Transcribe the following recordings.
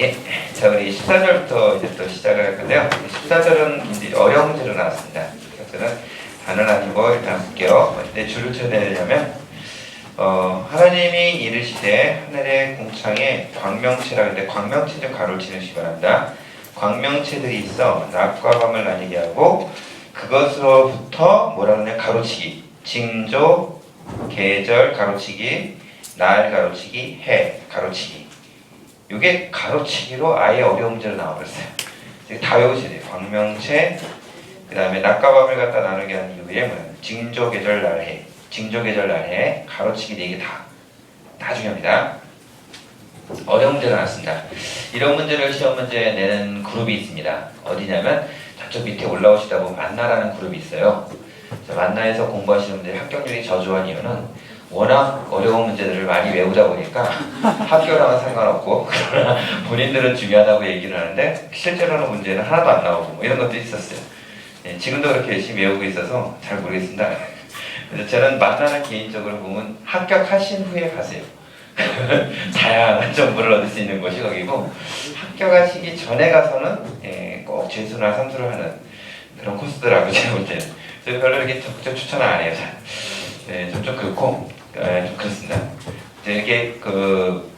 예, 자 우리 14절부터 이제 또 시작을 할 건데요. 14절은 이제 어려운 문제로 나왔습니다. 그래서 단어는 아니고 일단 볼게요. 근데 줄을 쳐야 되려면 하나님이 이르시되 하늘의 궁창에 광명체라 하는데 광명체 좀 가로를 치시기 바랍니다. 광명체들이 있어 낮과 밤을 나뉘게 하고 그것으로부터 뭐라 그러냐 가로치기 징조 계절 가로치기 날 가로치기 해 가로치기 이게 가로치기로 아예 어려운 문제로 나와버렸어요. 다 외우셔야 돼요. 광명체 그 다음에 낮과 밤을 갖다 나누게 한 이후에 뭐야 징조 계절 날 해 징조 계절 날 해 가로치기 4개 다 중요합니다. 어려운 문제가 나왔습니다. 이런 문제를 시험 문제에 내는 그룹이 있습니다. 어디냐면 저쪽 밑에 올라오시다 보면 만나라는 그룹이 있어요. 만나에서 공부하시는 분들이 합격률이 저조한 이유는 워낙 어려운 문제들을 많이 외우다 보니까 학교랑은 상관없고 그러나 본인들은 중요하다고 얘기를 하는데 실제로는 문제는 하나도 안 나오고 뭐 이런 것도 있었어요. 예, 지금도 그렇게 열심히 외우고 있어서 잘 모르겠습니다. 그래서 저는 만나는 개인적으로 보면 합격하신 후에 가세요. 다양한 정보를 얻을 수 있는 곳이 거기고 합격하시기 전에 가서는 꼭 재수나 삼수를 하는 그런 코스더라고요. 제가 볼 때는. 그래서 별로 이렇게 적극적 추천을 안 해요. 네, 좀 그렇고 좀 그렇습니다. 이게 그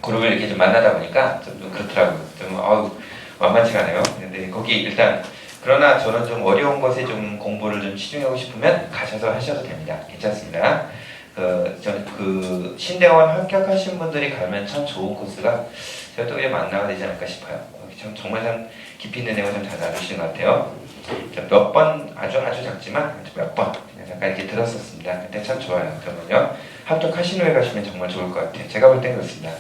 그룹을 이렇게 좀 만나다 보니까 좀 그렇더라고요. 좀 만만치가 않아요. 근데 거기 일단 그러나 저는 좀 어려운 것에 좀 공부를 좀 치중하고 싶으면 가셔서 하셔도 됩니다. 괜찮습니다. 그 신대원 합격하신 분들이 가면 참 좋은 코스가 제가 또 만나가 되지 않을까 싶어요. 정말 참 깊이 있는 내용을 좀 잘 다루시는 것 같아요. 몇 번 아주 작지만 몇 번 그냥 잠깐 이렇게 들었었습니다. 근데 참 좋아요. 그러면요 합격하신 후에 가시면 정말 좋을 것 같아요. 제가 볼 땐 그렇습니다.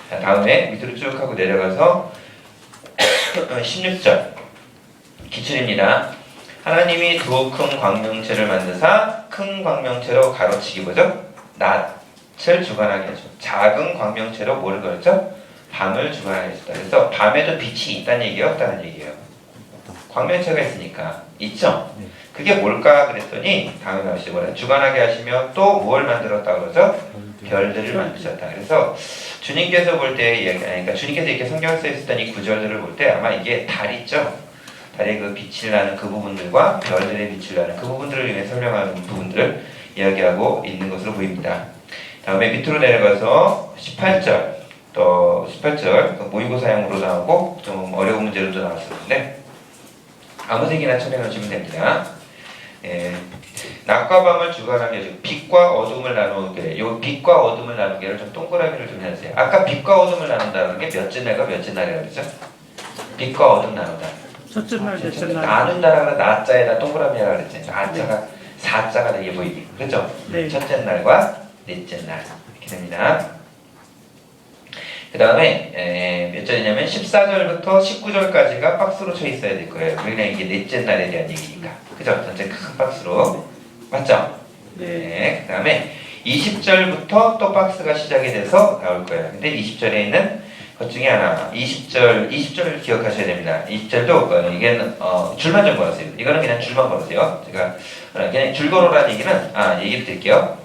자, 다음에 밑으로 쭉 하고 내려가서 16절 기출입니다. 하나님이 두 큰 광명체를 만드사 큰 광명체로 가로치기 뭐죠? 낮을 주관하게 하죠. 작은 광명체로 뭐를 그렸죠? 밤을 주관하게 했다. 그래서 밤에도 빛이 있다는 얘기예요? 없다는 얘기예요? 광명체가 있으니까 있죠? 그게 뭘까 그랬더니 다음에 나오시죠. 뭐라 주관하게 하시며 또 뭘 만들었다 그러죠? 별들을 만드셨다. 그래서 주님께서 볼 때 그러니까 주님께서 이렇게 성경을 써 있었던 이 구절들을 볼 때 아마 이게 달 있죠? 달의 그 빛을 나는 그 부분들과 별들의 빛을 나는 그 부분들을 위해 설명하는 부분들을 이야기하고 있는 것으로 보입니다. 다음에 밑으로 내려가서 18절 또 18절 모의고사형으로 나오고 좀 어려운 문제로도 나왔었는데 아무색이나 쳐내놓으시면 됩니다. 낮과 밤을 주관하게 해주고 빛과 어둠을 나누게 요 빛과 어둠을 나누게를 좀 동그라미를 좀 해주세요. 아까 빛과 어둠을 나눈다는 게 몇째 날과 몇째 날이라고 그랬죠? 빛과 어둠 나눈다. 첫째 날, 넷째 날. 나눈다라고 나자에다 동그라미라고 그랬죠. 아자가 사자가 되게 보이게. 그렇죠? 네. 첫째 날과 넷째 날 이렇게 됩니다. 그 다음에 몇 절이냐면 14절부터 19절까지가 박스로 쳐 있어야 될 거예요. 그러니까 이게 넷째 날에 대한 얘기니까. 그죠? 전체 큰 박스로. 맞죠? 네. 그 다음에 20절부터 또 박스가 시작이 돼서 나올 거예요. 근데 20절에 있는 것 중에 하나 20절 기억하셔야 됩니다. 20절도 이게 줄만 좀 걸으세요. 이거는 그냥 줄만 걸으세요. 제가 그냥 줄 걸으라는 얘기는 얘기를 드릴게요.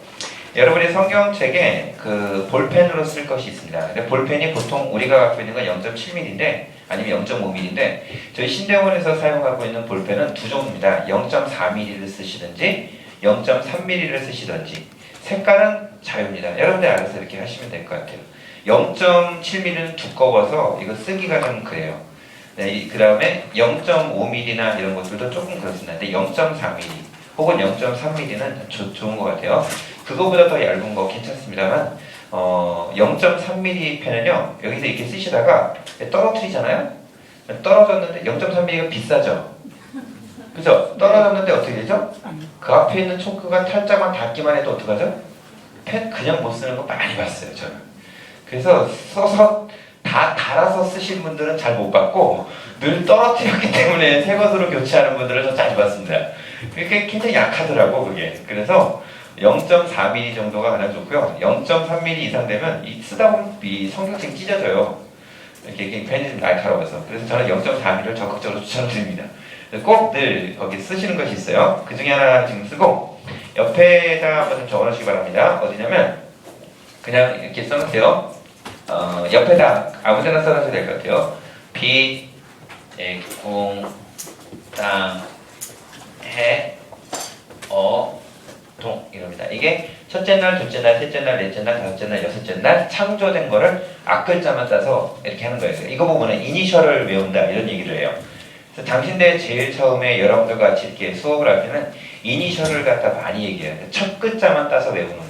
여러분이 성경책에 그 볼펜으로 쓸 것이 있습니다. 근데 볼펜이 보통 우리가 갖고 있는 건 0.7mm인데 아니면 0.5mm인데 저희 신대원에서 사용하고 있는 볼펜은 두 종류입니다. 0.4mm를 쓰시든지 0.3mm를 쓰시든지 색깔은 자유입니다. 여러분들 알아서 이렇게 하시면 될 것 같아요. 0.7mm는 두꺼워서 이거 쓰기가 좀 그래요. 네, 그 다음에 0.5mm나 이런 것들도 조금 그렇습니다. 근데 0.4mm 혹은 0.3mm는 좋은 것 같아요. 그거보다 더 얇은 거 괜찮습니다만 0.3mm 펜은요 여기서 이렇게 쓰시다가 떨어뜨리잖아요. 떨어졌는데 0.3mm가 비싸죠. 그죠? 떨어졌는데 어떻게 되죠? 그 앞에 있는 초크가 탈자만 닿기만 해도 어떡하죠? 펜 그냥 못 쓰는 거 많이 봤어요 저는. 그래서 써서 다 달아서 쓰신 분들은 잘 못 봤고 늘 떨어뜨렸기 때문에 새 것으로 교체하는 분들을 저 자주 봤습니다. 그게 굉장히 약하더라고 그게. 그래서 0.4mm 정도가 가장 좋고요. 0.3mm 이상 되면 쓰다 보면 이 성경책이 찢어져요. 이렇게 펜이 좀 날카로워서. 그래서 저는 0.4mm를 적극적으로 추천드립니다. 꼭 늘 거기 쓰시는 것이 있어요. 그 중에 하나 지금 쓰고 옆에다 한번 좀 적어놓으시기 바랍니다. 어디냐면 그냥 이렇게 써놓으세요. 옆에다 아무데나 써놔도 될 것 같아요. 빛, 궁, 땅, 해, 동 이럽니다. 이게 첫째 날, 둘째 날, 셋째 날, 넷째 날, 다섯째 날, 여섯째 날 창조된 거를 앞글자만 따서 이렇게 하는 거예요. 이거 보면은 이니셜을 외운다 이런 얘기를 해요. 그래서 당신들 제일 처음에 여러분들 같이 이렇게 수업을 할 때는 이니셜을 갖다 많이 얘기해요. 첫 글자만 따서 외우는 거.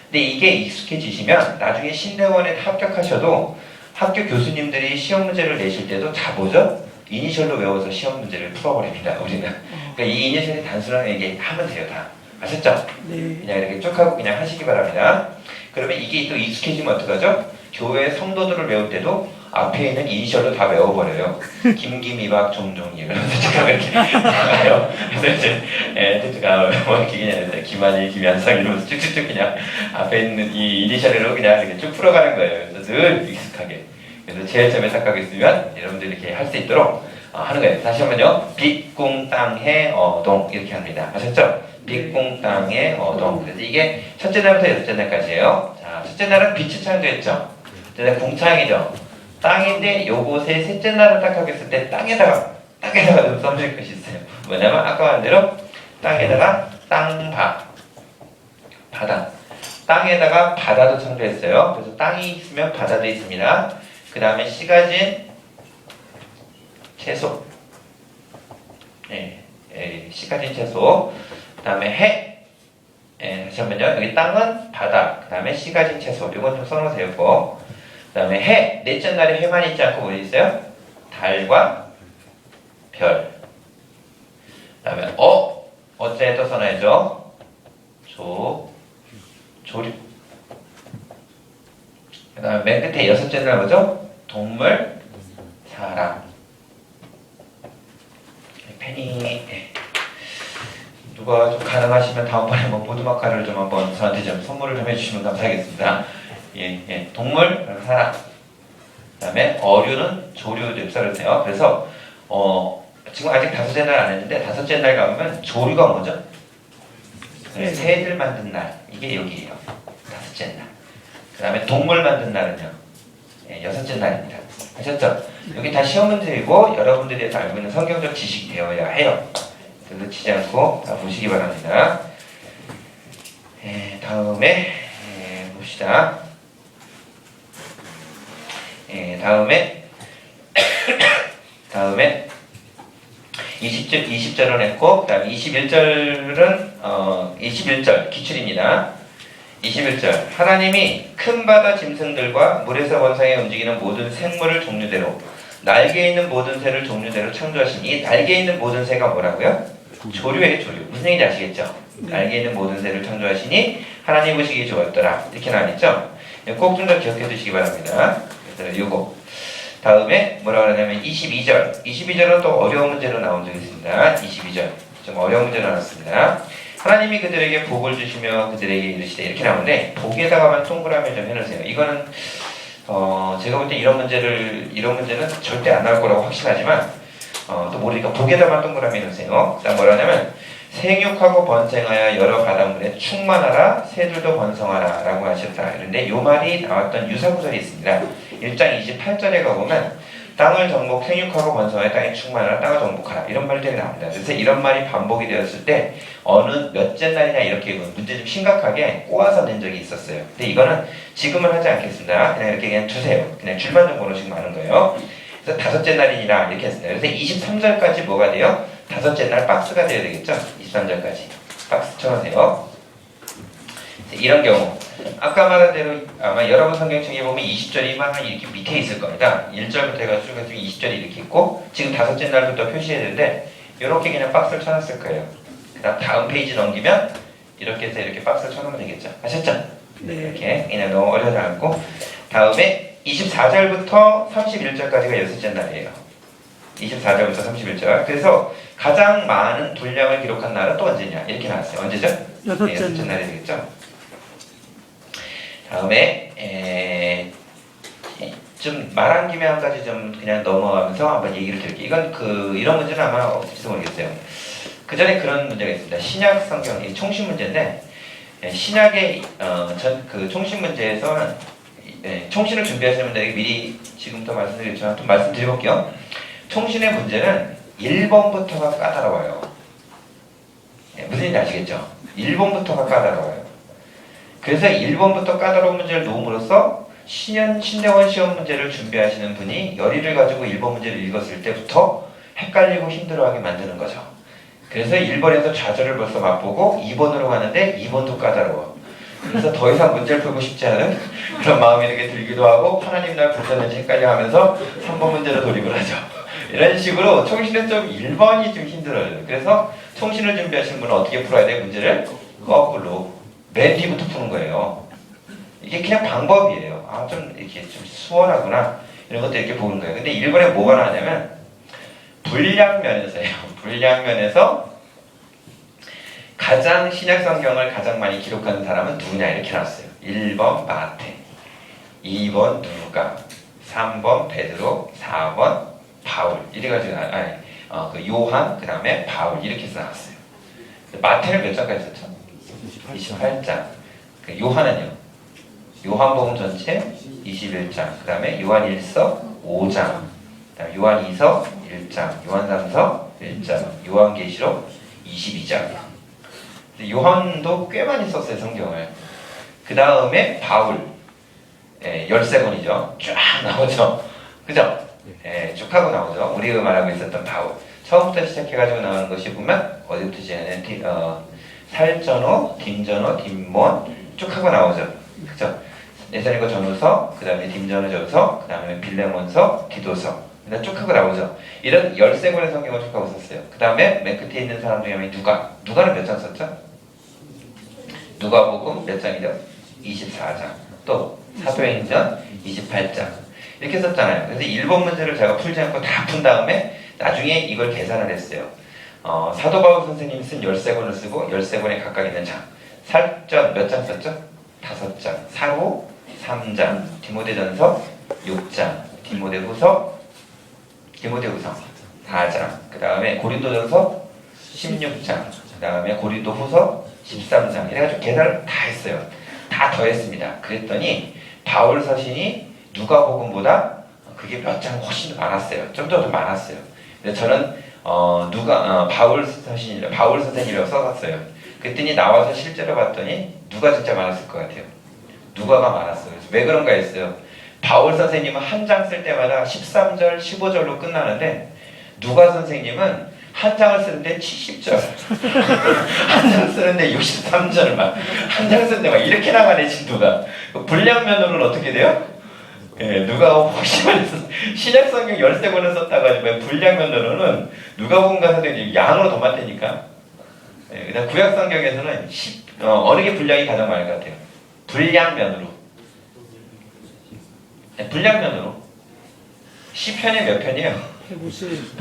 근데 이게 익숙해지시면 나중에 신대원에 합격하셔도 학교 교수님들이 시험 문제를 내실 때도 다 보죠? 이니셜로 외워서 시험 문제를 풀어버립니다. 우리는. 그러니까 이 이니셜이 단순한 얘기 하면 돼요. 다. 아셨죠? 네. 그냥 이렇게 쭉 하고 그냥 하시기 바랍니다. 그러면 이게 또 익숙해지면 어떡하죠? 교회 성도들을 외울 때도 앞에 있는 이니셜로 다 외워버려요. 김김이박 종종 이러면서 제가 이렇게 나가요. 그래서 이제 제가 뭐 이렇게 그냥 김한일, 김한상 이러면서 쭉쭉쭉 그냥 앞에 있는 이 이니셜로 그냥 이렇게 쭉 풀어가는 거예요. 그래서 늘 익숙하게. 그래서 제일 처음에 딱 있으면 여러분들 이렇게 할 수 있도록 하는 거예요. 다시 한번요. 빛, 궁, 땅, 해, 동 이렇게 합니다. 아셨죠? 빛, 궁, 땅, 해, 동. 그래서 이게 첫째 날부터 여섯째 날까지예요. 자, 첫째 날은 빛이 창조했죠. 첫째 날 궁창이죠. 땅인데 요곳에 셋째 날을 딱 하겠을 때 땅에다가 좀 써줄 것이 있어요. 뭐냐면 아까 말한 대로 땅에다가 바다. 땅에다가 바다도 창조했어요. 그래서 땅이 있으면 바다도 있습니다. 그 다음에 씨 가진 채소. 씨 가진 채소. 그 다음에 해. 다시 한번요. 여기 땅은 바다. 그 다음에 씨 가진 채소. 이건 좀 써놓으세요. 그 다음에 해. 넷째 날에 해만 있지 않고 뭐 있어요? 달과 별. 그 다음에 어째 또 써놔야죠. 조류. 그 다음에 맨 끝에 여섯째 날 뭐죠? 동물, 사람. 페니. 누가 좀 가능하시면 다음번에 뭐 보드마카를 좀 한번 저한테 좀 선물을 좀 해주시면 감사하겠습니다. 동물, 사람. 그 다음에 어류는 조류 엽사를 해요. 그래서 지금 아직 다섯째 날 안 했는데 다섯째 날 가면 조류가 뭐죠? 새들 만든 날. 이게 여기예요. 다섯째 날. 그 다음에 동물 만든 날은요. 여섯째 날입니다. 아셨죠? 여기 다 시험 문제이고 여러분들이 알고 있는 성경적 지식이 되어야 해요. 그래서 놓치지 않고 다 보시기 바랍니다. 다음에 봅시다. 다음에 20절은 했고, 그 다음에 21절 기출입니다. 21절 하나님이 큰 바다 짐승들과 물에서 원상에 움직이는 모든 생물을 종류대로 날개 있는 모든 새를 종류대로 창조하시니 이 날개 있는 모든 새가 뭐라고요? 조류예요. 조류. 무슨 얘기인지 아시겠죠? 날개 있는 모든 새를 창조하시니 하나님 보시기에 좋았더라. 이렇게 나와있죠? 꼭 좀 더 기억해 두시기 바랍니다. 그래서 요거 다음에 뭐라 그러냐면 22절은 또 어려운 문제로 나온 적이 있습니다. 22절 좀 어려운 문제로 나왔습니다. 하나님이 그들에게 복을 주시며 그들에게 이르시되 이렇게 나오는데 복에다가만 동그라미 좀 해놓으세요. 이거는 제가 볼 때 이런 문제는 절대 안 나올 거라고 확신하지만 또 모르니까 복에다만 동그라미 해놓으세요. 그다음 뭐라 하냐면 생육하고 번성하여 여러 바닷물에 충만하라 새들도 번성하라 라고 하셨다. 그런데 이 말이 나왔던 유사구절이 있습니다. 1장 28절에 가보면 땅을 정복 생육하고 번성하여 땅에 충만하라 땅을 정복하라 이런 말들이 나옵니다. 그래서 이런 말이 반복이 되었을 때 어느 몇째 날이냐 이렇게 문제 좀 심각하게 꼬아서 낸 적이 있었어요. 근데 이거는 지금은 하지 않겠습니다. 그냥 이렇게 그냥 두세요. 그냥 줄만 좀 걸으시면 많은 거예요. 그래서 다섯째 날이니라 이렇게 했습니다. 그래서 23절까지 뭐가 돼요? 다섯째 날 박스가 되어야 되겠죠? 23절까지 박스 쳐놓으세요. 이런 경우 아까 말한 대로 아마 여러분 성경책에 보면 20절이 막 이렇게 밑에 있을 겁니다. 1절부터 해가지고 20절이 이렇게 있고 지금 다섯째 날부터 표시해야 되는데 이렇게 그냥 박스를 쳐놨을 거예요. 그 다음 페이지 넘기면 이렇게 해서 이렇게 박스를 쳐놓으면 되겠죠. 아셨죠? 네. 이렇게 그냥 너무 어려지 않고 다음에 24절부터 31절까지가 여섯째 날이에요. 24절부터 31절. 그래서 가장 많은 분량을 기록한 날은 또 언제냐? 이렇게 나왔어요. 언제죠? 여섯째 날이 되겠죠? 다음에 좀 말한 김에 한 가지 좀 그냥 넘어가면서 한번 얘기를 드릴게요. 이건 이런 문제는 아마 없을지 모르겠어요. 그 전에 그런 문제가 있습니다. 신약 성경, 이 총신 문제인데 신약의 그 총신 문제에서는 총신을 준비하시는 분들에게 미리 지금부터 말씀드리겠지만 좀 말씀드려볼게요. 총신의 문제는 1번부터가 까다로워요. 무슨 얘기인지 아시겠죠? 1번부터가 까다로워요. 그래서 1번부터 까다로운 문제를 놓음으로써 신대원 시험 문제를 준비하시는 분이 열의를 가지고 1번 문제를 읽었을 때부터 헷갈리고 힘들어하게 만드는 거죠. 그래서 1번에서 좌절을 벌써 맛보고 2번으로 가는데 2번도 까다로워. 그래서 더 이상 문제를 풀고 싶지 않은 그런 마음이 이렇게 들기도 하고 하나님 날 불편한지 헷갈려 하면서 3번 문제로 돌입을 하죠. 이런 식으로 총신은 좀 1번이 좀 힘들어요. 그래서 총신을 준비하시는 분은 어떻게 풀어야 돼? 문제를 거꾸로 맨 뒤부터 푸는 거예요. 이게 그냥 방법이에요. 아, 좀 이렇게 좀 수월하구나. 이런 것도 이렇게 보는 거예요. 근데 1번에 뭐가 나냐면 분량면에서예요. 분량면에서 가장 신약 성경을 가장 많이 기록하는 사람은 누구냐 이렇게 나왔어요. 1번 마태, 2번 누가, 3번 베드로, 4번 바울 이래가지고 그 요한 그 다음에 바울 이렇게 해서 나왔어요. 마태는 몇 장까지 썼죠? 28장. 그 요한은요? 요한복음 전체 21장. 그 다음에 요한 1서 5장. 그 다음에 요한 2서 1장. 요한 3서 1장. 요한계시록 22장. 요한도 꽤 많이 썼어요, 성경을. 그 다음에 바울. 13권이죠. 쫙 나오죠. 그죠? 쭉 하고 나오죠. 우리가 말하고 있었던 바울. 처음부터 시작해가지고 나오는 것이 보면 어디부터 시작하냐면 살전어, 딤전어, 딤몬 쭉 하고 나오죠. 그죠? 예사님과 전후서, 그 다음에 딤전어 전서, 그 다음에 빌레몬서, 디도서. 그다음 쭉 하고 나오죠. 이런 13권의 성경을 쭉 하고 있었어요. 그 다음에 맨 끝에 있는 사람 중에 누가? 누가는 몇 장 썼죠? 누가복음 몇 장이죠? 24장. 또 사도행전 28장. 이렇게 썼잖아요. 그래서 1번 문제를 제가 풀지 않고 다 푼 다음에 나중에 이걸 계산을 했어요. 사도 바울 선생님이 쓴 13권을 쓰고 13권에 각각 있는 장. 살전 몇 장 썼죠? 5장. 사로 3장. 디모데전서 6장. 디모데후서 4장. 그 다음에 고린도전서 16장. 그 다음에 고린도후서 13장. 이래가지고 계산을 다 했어요. 다 더했습니다. 그랬더니 바울 서신이 누가복음보다 그게 몇 장 훨씬 더 많았어요. 좀 더 많았어요. 근데 저는 바울 선생님이라고 써놨어요. 그랬더니 나와서 실제로 봤더니 누가 진짜 많았을 것 같아요. 누가가 많았어요. 그래서 왜 그런가 했어요. 바울 선생님은 한 장 쓸 때마다 13절, 15절로 끝나는데 누가 선생님은 한 장을 쓰는데 70절, 한 장 쓰는데 63절 한 장 쓰는데 막 이렇게 나가네 진도가. 분량면으로는 어떻게 돼요? 누가 혹시 말해서 신약성경 13권을 썼다고 하지만 분량면으로는 누가복음과 선생님 양으로 더 많다니까. 그다음 구약성경에서는 어느 게 분량이 가장 많을 것 같아요? 분량면으로. 분량면으로. 시편이 몇 편이에요?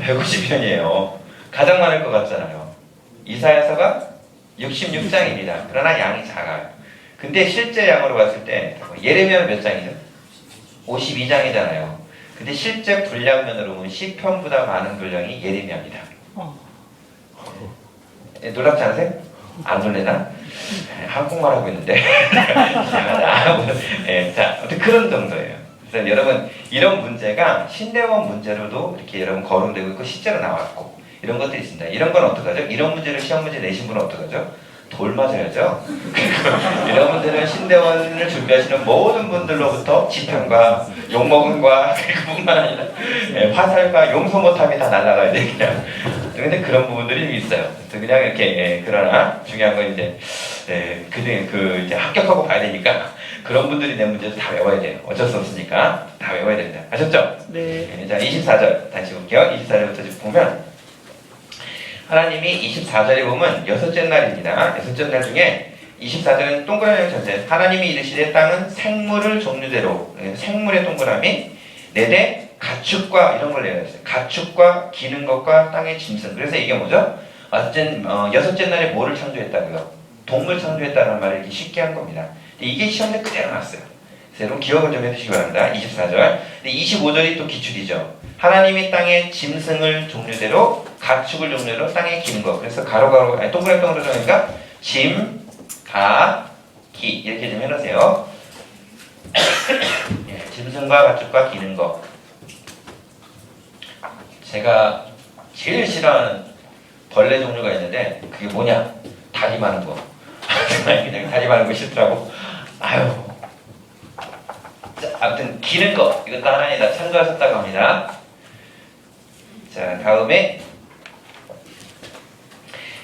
150편이에요. 가장 많을 것 같잖아요. 이사야서가 66장입니다. 그러나 양이 작아요. 근데 실제 양으로 봤을 때 예레미야는 몇 장이죠? 52장이잖아요. 근데 실제 분량면으로 보면 시편보다 많은 분량이 예레미야입니다. 놀랍지 않으세요? 안 놀래나? 한국말 하고 있는데 자, 아무튼 그런 정도예요. 그래서 여러분 이런 문제가 신대원 문제로도 이렇게 여러분 거론되고 있고 실제로 나왔고 이런 것들이 있습니다. 이런 건 어떡하죠? 이런 문제를 시험 문제 내신 분은 어떡하죠? 돌 맞아야죠. 이런 분들은 신대원을 준비하시는 모든 분들로부터 지평과 욕먹음과 그뿐만 아니라 화살과 용서 못함이 다 날아가야 돼 그냥. 근데 그런 부분들이 있어요. 그냥 이렇게 그러나 중요한 건 이제 이제 합격하고 봐야 되니까 그런 분들이 낸 문제도 다 외워야 돼요. 어쩔 수 없으니까 다 외워야 됩니다. 아셨죠? 네. 자 24절 다시 볼게요. 24절부터 보면. 하나님이 24절에 보면 여섯째 날입니다. 여섯째 날 중에 24절은 동그라미 전체. 하나님이 이르시되 땅은 생물을 종류대로 생물의 동그라미 내대 가축과 이런 걸 내렸어요. 가축과 기는 것과 땅의 짐승. 그래서 이게 뭐죠? 어쨌든 여섯째 날에 뭐를 창조했다고요? 동물 창조했다는 말을 이렇게 쉽게 한 겁니다. 이게 시험에 그대로 났어요. 그래서 여러분 기억을 좀 해두시기 바랍니다. 24절. 25절이 또 기출이죠. 하나님이 땅의 짐승을 종류대로 가축을 종류대로 땅에 기는 것. 그래서 가로가로 동그랗게 정하니까 짐, 가, 기 이렇게 좀 해놓으세요. 예. 짐승과 가축과 기는 것. 제가 제일 싫어하는 벌레 종류가 있는데 그게 뭐냐? 다리 많은 거. 그냥 다리 많은 거 싫더라고. 아유. 자, 아무튼 기는 거. 이것도 하나님 다 참조하셨다고 합니다. 자, 다음에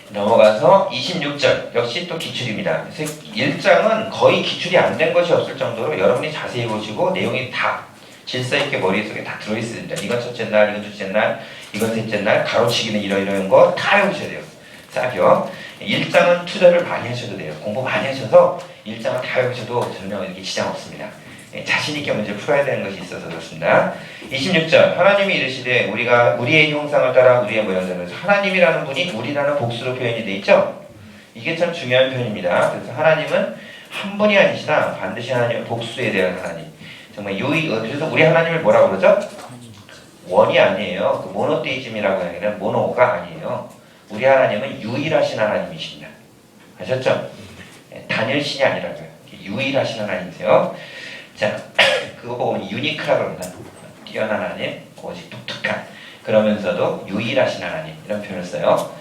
넘어가서 26절. 역시 또 기출입니다. 그래서 1장은 거의 기출이 안 된 것이 없을 정도로 여러분이 자세히 보시고 내용이 다 질서 있게 머릿속에 다 들어있습니다. 이건 첫째 날, 이건 둘째 날, 이건 셋째 날, 가로치기는 이런 거 다 외우셔야 돼요. 싹이요. 1장은 투자를 많이 하셔도 돼요. 공부 많이 하셔서 1장은 다 외우셔도 전혀 이렇게 지장 없습니다. 자신있게 문제를 풀어야 되는 것이 있어서 그렇습니다. 26절. 하나님이 이르시되 우리가 우리의 형상을 따라 우리의 모양대로. 하나님이라는 분이 우리라는 복수로 표현이 되어 있죠. 이게 참 중요한 표현입니다. 그래서 하나님은 한 분이 아니시다. 반드시 하나님은 복수에 대한 하나님. 정말 그래서 우리 하나님을 뭐라고 그러죠? 원이 아니에요. 그 모노테이즘이라고 하는 게 모노가 아니에요. 우리 하나님은 유일하신 하나님이십니다. 아셨죠? 단일신이 아니라고요. 유일하신 하나님이세요. 자, 그거 보면 유니크라고 합니다. 뛰어난 하나님, 오직 독특한. 그러면서도 유일하신 하나님. 이런 표현을 써요.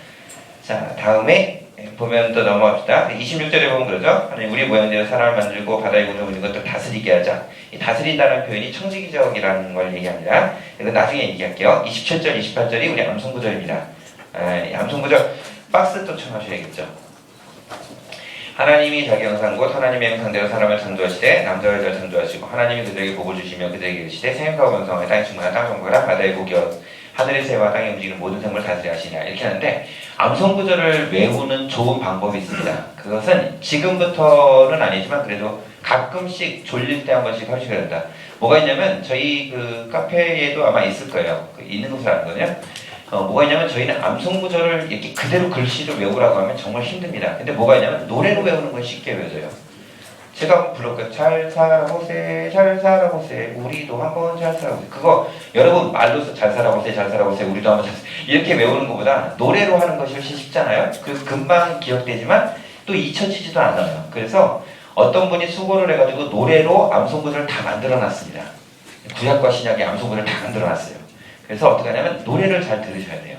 자, 다음에 보면 또 넘어갑시다. 26절에 보면 그러죠. 하나님 우리 모양대로 사람을 만들고 바다의 공중 있는 것들 다스리게 하자. 이 다스린다는 표현이 청지기적이라는 걸 얘기합니다. 이거 나중에 얘기할게요. 27절, 28절이 우리 암송구절입니다. 암송구절 박스 또 쳐놓으셔야겠죠. 하나님이 자기 형상 곧 하나님의 형상대로 사람을 창조하시되 남자와 여자를 창조하시고 하나님이 그들에게 복을 주시며 그들에게 이르시되 생육하고 번성하여 땅에 충만한 땅 정보라 바다의 고기와 하늘의 새와 땅에 움직이는 모든 생물을 다스려 하시냐 이렇게 하는데 암송구절을 외우는 좋은 방법이 있습니다. 그것은 지금부터는 아니지만 그래도 가끔씩 졸릴 때 한 번씩 하셔야 된다. 뭐가 있냐면 저희 그 카페에도 아마 있을 거예요. 있는 곳을 아는 거냐? 뭐가 있냐면 저희는 암송구절을 이렇게 그대로 글씨를 외우라고 하면 정말 힘듭니다. 근데 뭐가 있냐면 노래로 외우는 건 쉽게 외워져요. 제가 한번 불러볼게요. 잘 살아보세, 잘 살아보세, 우리도 한번 잘 살아보세. 그거 여러분 말로서 잘 살아보세, 잘 살아보세, 우리도 한번 잘 살아보세. 이렇게 외우는 것보다 노래로 하는 것이 훨씬 쉽잖아요. 그래서 금방 기억되지만 또 잊혀지지도 않아요. 그래서 어떤 분이 수고를 해가지고 노래로 암송구절을 다 만들어놨습니다. 구약과 신약의 암송구절을 다 만들어놨어요. 그래서 어떻게 하냐면 노래를 잘 들으셔야 돼요.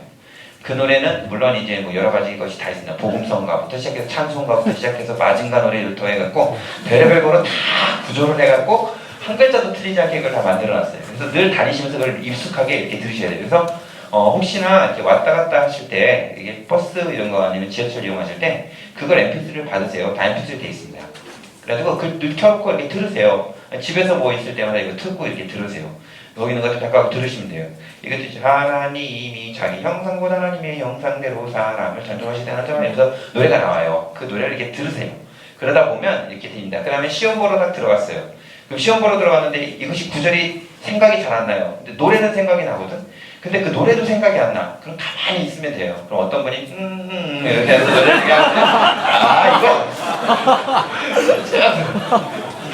그 노래는 물론 이제 뭐 여러 가지 것이 다 있습니다. 복음성가부터 시작해서 찬송가부터 시작해서 마징가 노래부터 해갖고 별의별 거로 다 구조를 해갖고 한 글자도 틀리지 않게 이걸 다 만들어놨어요. 그래서 늘 다니시면서 그걸 익숙하게 이렇게 들으셔야 돼요. 그래서 혹시나 이렇게 왔다 갔다 하실 때 이게 버스 이런 거 아니면 지하철 이용하실 때 그걸 MP3를 받으세요. 다 MP3 돼 있습니다. 그래가지고 그걸 켜놓고 이렇게 들으세요. 집에서 뭐 있을 때마다 이거 틀고 이렇게 들으세요. 여기 있는 것도 잠깐 들으시면 돼요. 이것도 이제 하나님이 자기 형상보다 하나님의 형상대로 사람을 창조하시다는 점에서 노래가 나와요. 그 노래를 이렇게 들으세요. 그러다 보면 이렇게 됩니다. 그 다음에 시험 보러 딱 들어갔어요. 그럼 시험 보러 들어갔는데 이것이 구절이 생각이 잘 안 나요. 근데 노래는 생각이 나거든. 근데 그 노래도 생각이 안 나. 그럼 가만히 있으면 돼요. 그럼 어떤 분이 이렇게 해서 노래를 얘기하는데 이거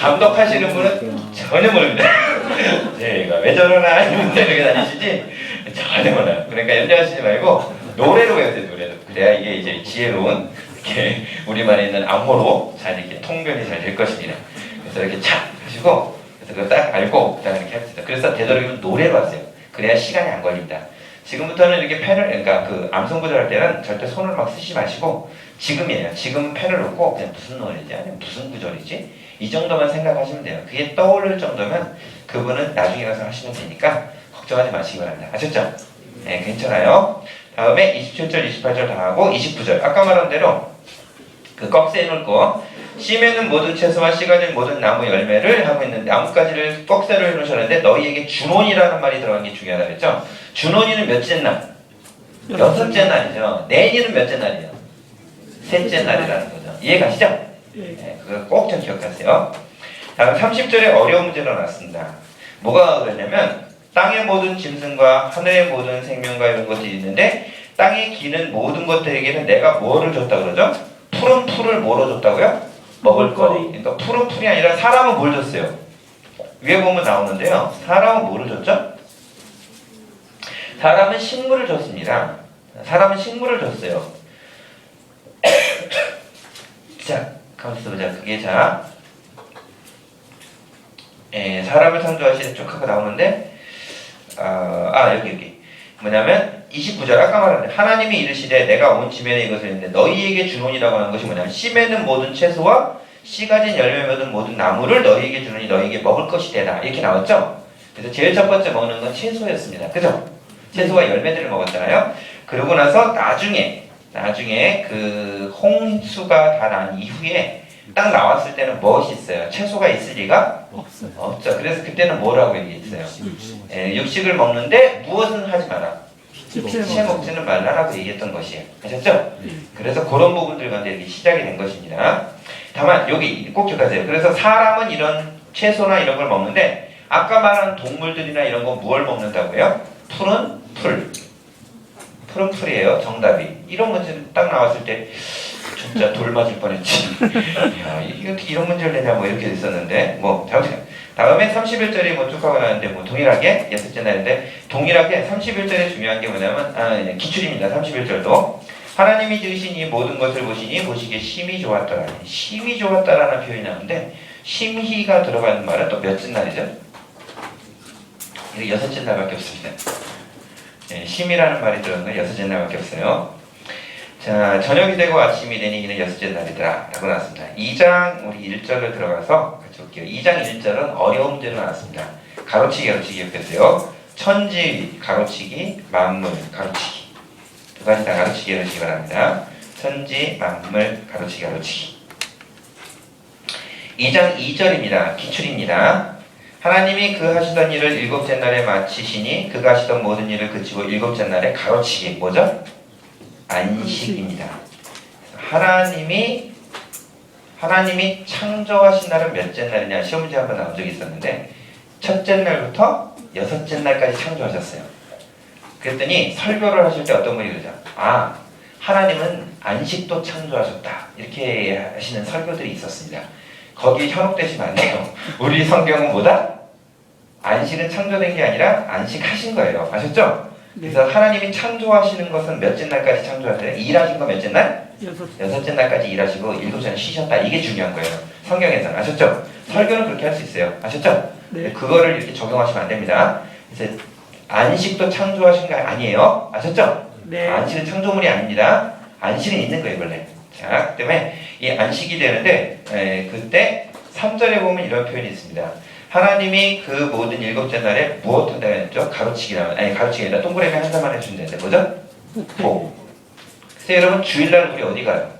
감독하시는 분은 전혀 모릅니다. 제가 왜 저러나 이렇게 다니시지 전혀 몰라요. 그러니까 염려하시지 말고 노래로 외우세요. 노래로. 그래야 이게 이제 지혜로운 이렇게 우리만에 있는 암호로 잘 이렇게 통변이 잘 될 것입니다. 그래서 이렇게 착 하시고 그래서 그걸 딱 알고 그다음에 이렇게 합시다. 그래서 되도록이면 노래로 하세요. 그래야 시간이 안 걸립니다. 지금부터는 이렇게 펜을 그러니까 그 암송구절 할 때는 절대 손을 막 쓰지 마시고 지금이에요. 지금 펜을 놓고 그냥 무슨 노래지 아니면 무슨 구절이지 이 정도만 생각하시면 돼요. 그게 떠오를 정도면 그분은 나중에 가서 하시면 되니까 걱정하지 마시기 바랍니다. 아셨죠? 네, 괜찮아요. 다음에 27절, 28절 다 하고 29절 아까 말한 대로 그 꺽쇠에 놓을 거 씨 맺는 모든 채소와 씨가 된 모든 나무 열매를 하고 있는데 나뭇가지를 꺽쇠로 해놓으셨는데 너희에게 준원이라는 말이 들어간 게 중요하다 그랬죠? 준원이는 몇째 날? 여섯째 날이죠. 내일은 몇째 날이에요? 셋째 날이라는 거죠. 이해가시죠? 네, 그거 꼭 좀 기억하세요. 다음 30절에 어려운 문제가 나왔습니다. 뭐가 그러냐면 땅의 모든 짐승과 하늘의 모든 생명과 이런 것들이 있는데 땅에 기는 모든 것들에게는 내가 뭐를 줬다 그러죠? 푸른 풀을 뭐로 줬다고요? 먹을 거. 그러니까 푸른 풀이 아니라 사람은 뭘 줬어요? 위에 보면 나오는데요. 사람은 뭐를 줬죠? 사람은 식물을 줬습니다. 사람은 식물을 줬어요. 자, 가만있어 보자. 그게 자 사람을 창조하시는 쭉 하고 나오는데 여기 뭐냐면 29절 아까 말했는데 하나님이 이르시되 내가 온 지면에 이것을 했는데 너희에게 주노니라고 하는 것이 뭐냐면 씨 맺는 모든 채소와 씨 가진 열매 맺은 모든 나무를 너희에게 주노니 너희에게 먹을 것이 되다 이렇게 나왔죠. 그래서 제일 첫 번째 먹는 건 채소였습니다. 그죠? 채소와 열매들을 먹었잖아요. 그러고 나서 나중에 그 홍수가 다 난 이후에 딱 나왔을 때는 무엇이 있어요? 채소가 있을 리가 없죠. 그래서 그때는 뭐라고 얘기했어요? 육식을 먹는데 무엇은 하지 마라. 빛에 먹지는 말라라고 얘기했던 것이에요. 아셨죠? 그래서 그런 부분들 가운데 이렇게 시작이 된 것입니다. 다만 여기 꼭 기억하세요. 그래서 사람은 이런 채소나 이런 걸 먹는데 아까 말한 동물들이나 이런 건 무엇을 먹는다고요? 풀은 풀. 풀은 풀이에요. 정답이. 이런 문제는 딱 나왔을 때 진짜 돌 맞을 뻔했지. 야, 이게 어떻게 이런 문제를 내냐 뭐 이렇게 됐었는데 다음에 31절이 뭐 쭉 하고 나는데 뭐 동일하게 여섯째 날인데 동일하게 31절에 중요한 게 뭐냐면 기출입니다. 31절도 하나님이 지으신 이 모든 것을 보시니 보시기에 심히 좋았더라. 심히 좋았다라는 표현이 나오는데 심히가 들어가는 말은 또 몇째 날이죠? 이게 여섯째 날밖에 없습니다. 심이라는 말이 들어가는 건 여섯째 날밖에 없어요. 자, 저녁이 되고 아침이 되니 이는 여섯째 날이더라 라고 나왔습니다. 2장 우리 1절로 들어가서 같이 볼게요. 2장 1절은 어려운 문제로 나왔습니다. 가로치기 기억하세요. 천지 가로치기, 만물 가로치기 두 가지 다 가로치기 해주시기 바랍니다. 천지, 만물 가로치기 2장 2절입니다. 기출입니다. 하나님이 그 하시던 일을 일곱째 날에 마치시니 그가 하시던 모든 일을 그치고 일곱째 날에 가로치기 뭐죠? 안식입니다. 하나님이 창조하신 날은 몇째 날이냐 시험 문제 한번 나온 적이 있었는데 첫째 날부터 여섯째 날까지 창조하셨어요. 그랬더니 설교를 하실 때 어떤 분이 그러죠? 하나님은 안식도 창조하셨다 이렇게 하시는 설교들이 있었습니다. 거기에 현혹되시면 안 돼요. 우리 성경은 뭐다? 안식은 창조된 게 아니라 안식하신 거예요. 아셨죠? 그래서 하나님이 창조하시는 것은 몇째 날까지 창조하세요? 일하신 거 몇째 날? 여섯째 날까지 일하시고 일곱째 날 쉬셨다. 이게 중요한 거예요. 성경에서는. 아셨죠? 설교는 그렇게 할 수 있어요. 아셨죠? 네. 그거를 이렇게 적용하시면 안 됩니다. 그래서 안식도 창조하신 거 아니에요. 아셨죠? 네. 안식은 창조물이 아닙니다. 안식은 있는 거예요, 원래. 자, 그 때문에 이 안식이 되는데 그때 3절에 보면 이런 표현이 있습니다. 하나님이 그 모든 일곱째 날에 무엇 한다고 했죠? 가로치기라면 가로치기 아니라 동그라미 한 자만 해주면 되는데 뭐죠? 복. 그래서 여러분 주일날 우리 어디 가요?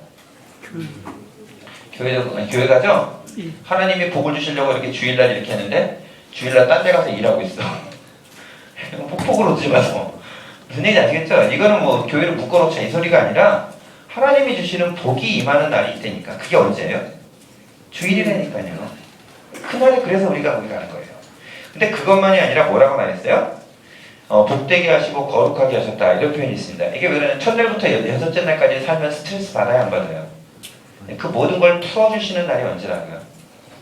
교회 가죠? 하나님이 복을 주시려고 이렇게 주일날 이렇게 하는데 주일날 딴 데 가서 일하고 있어. 복을 얻지 마서 무슨 얘기인지 아시겠죠? 이거는 뭐 교회를 묶어놓자 이 소리가 아니라 하나님이 주시는 복이 임하는 날이 있다니까. 그게 언제예요? 주일이라니까요. 그날에 그래서 우리가 거기 가는 거예요. 근데 그것만이 아니라 뭐라고 말했어요? 복되게 하시고 거룩하게 하셨다 이런 표현이 있습니다. 이게 왜 그러냐면 첫날부터 여섯째 날까지 살면 스트레스 받아야 안 받아요? 그 모든 걸 풀어주시는 날이 언제라고요?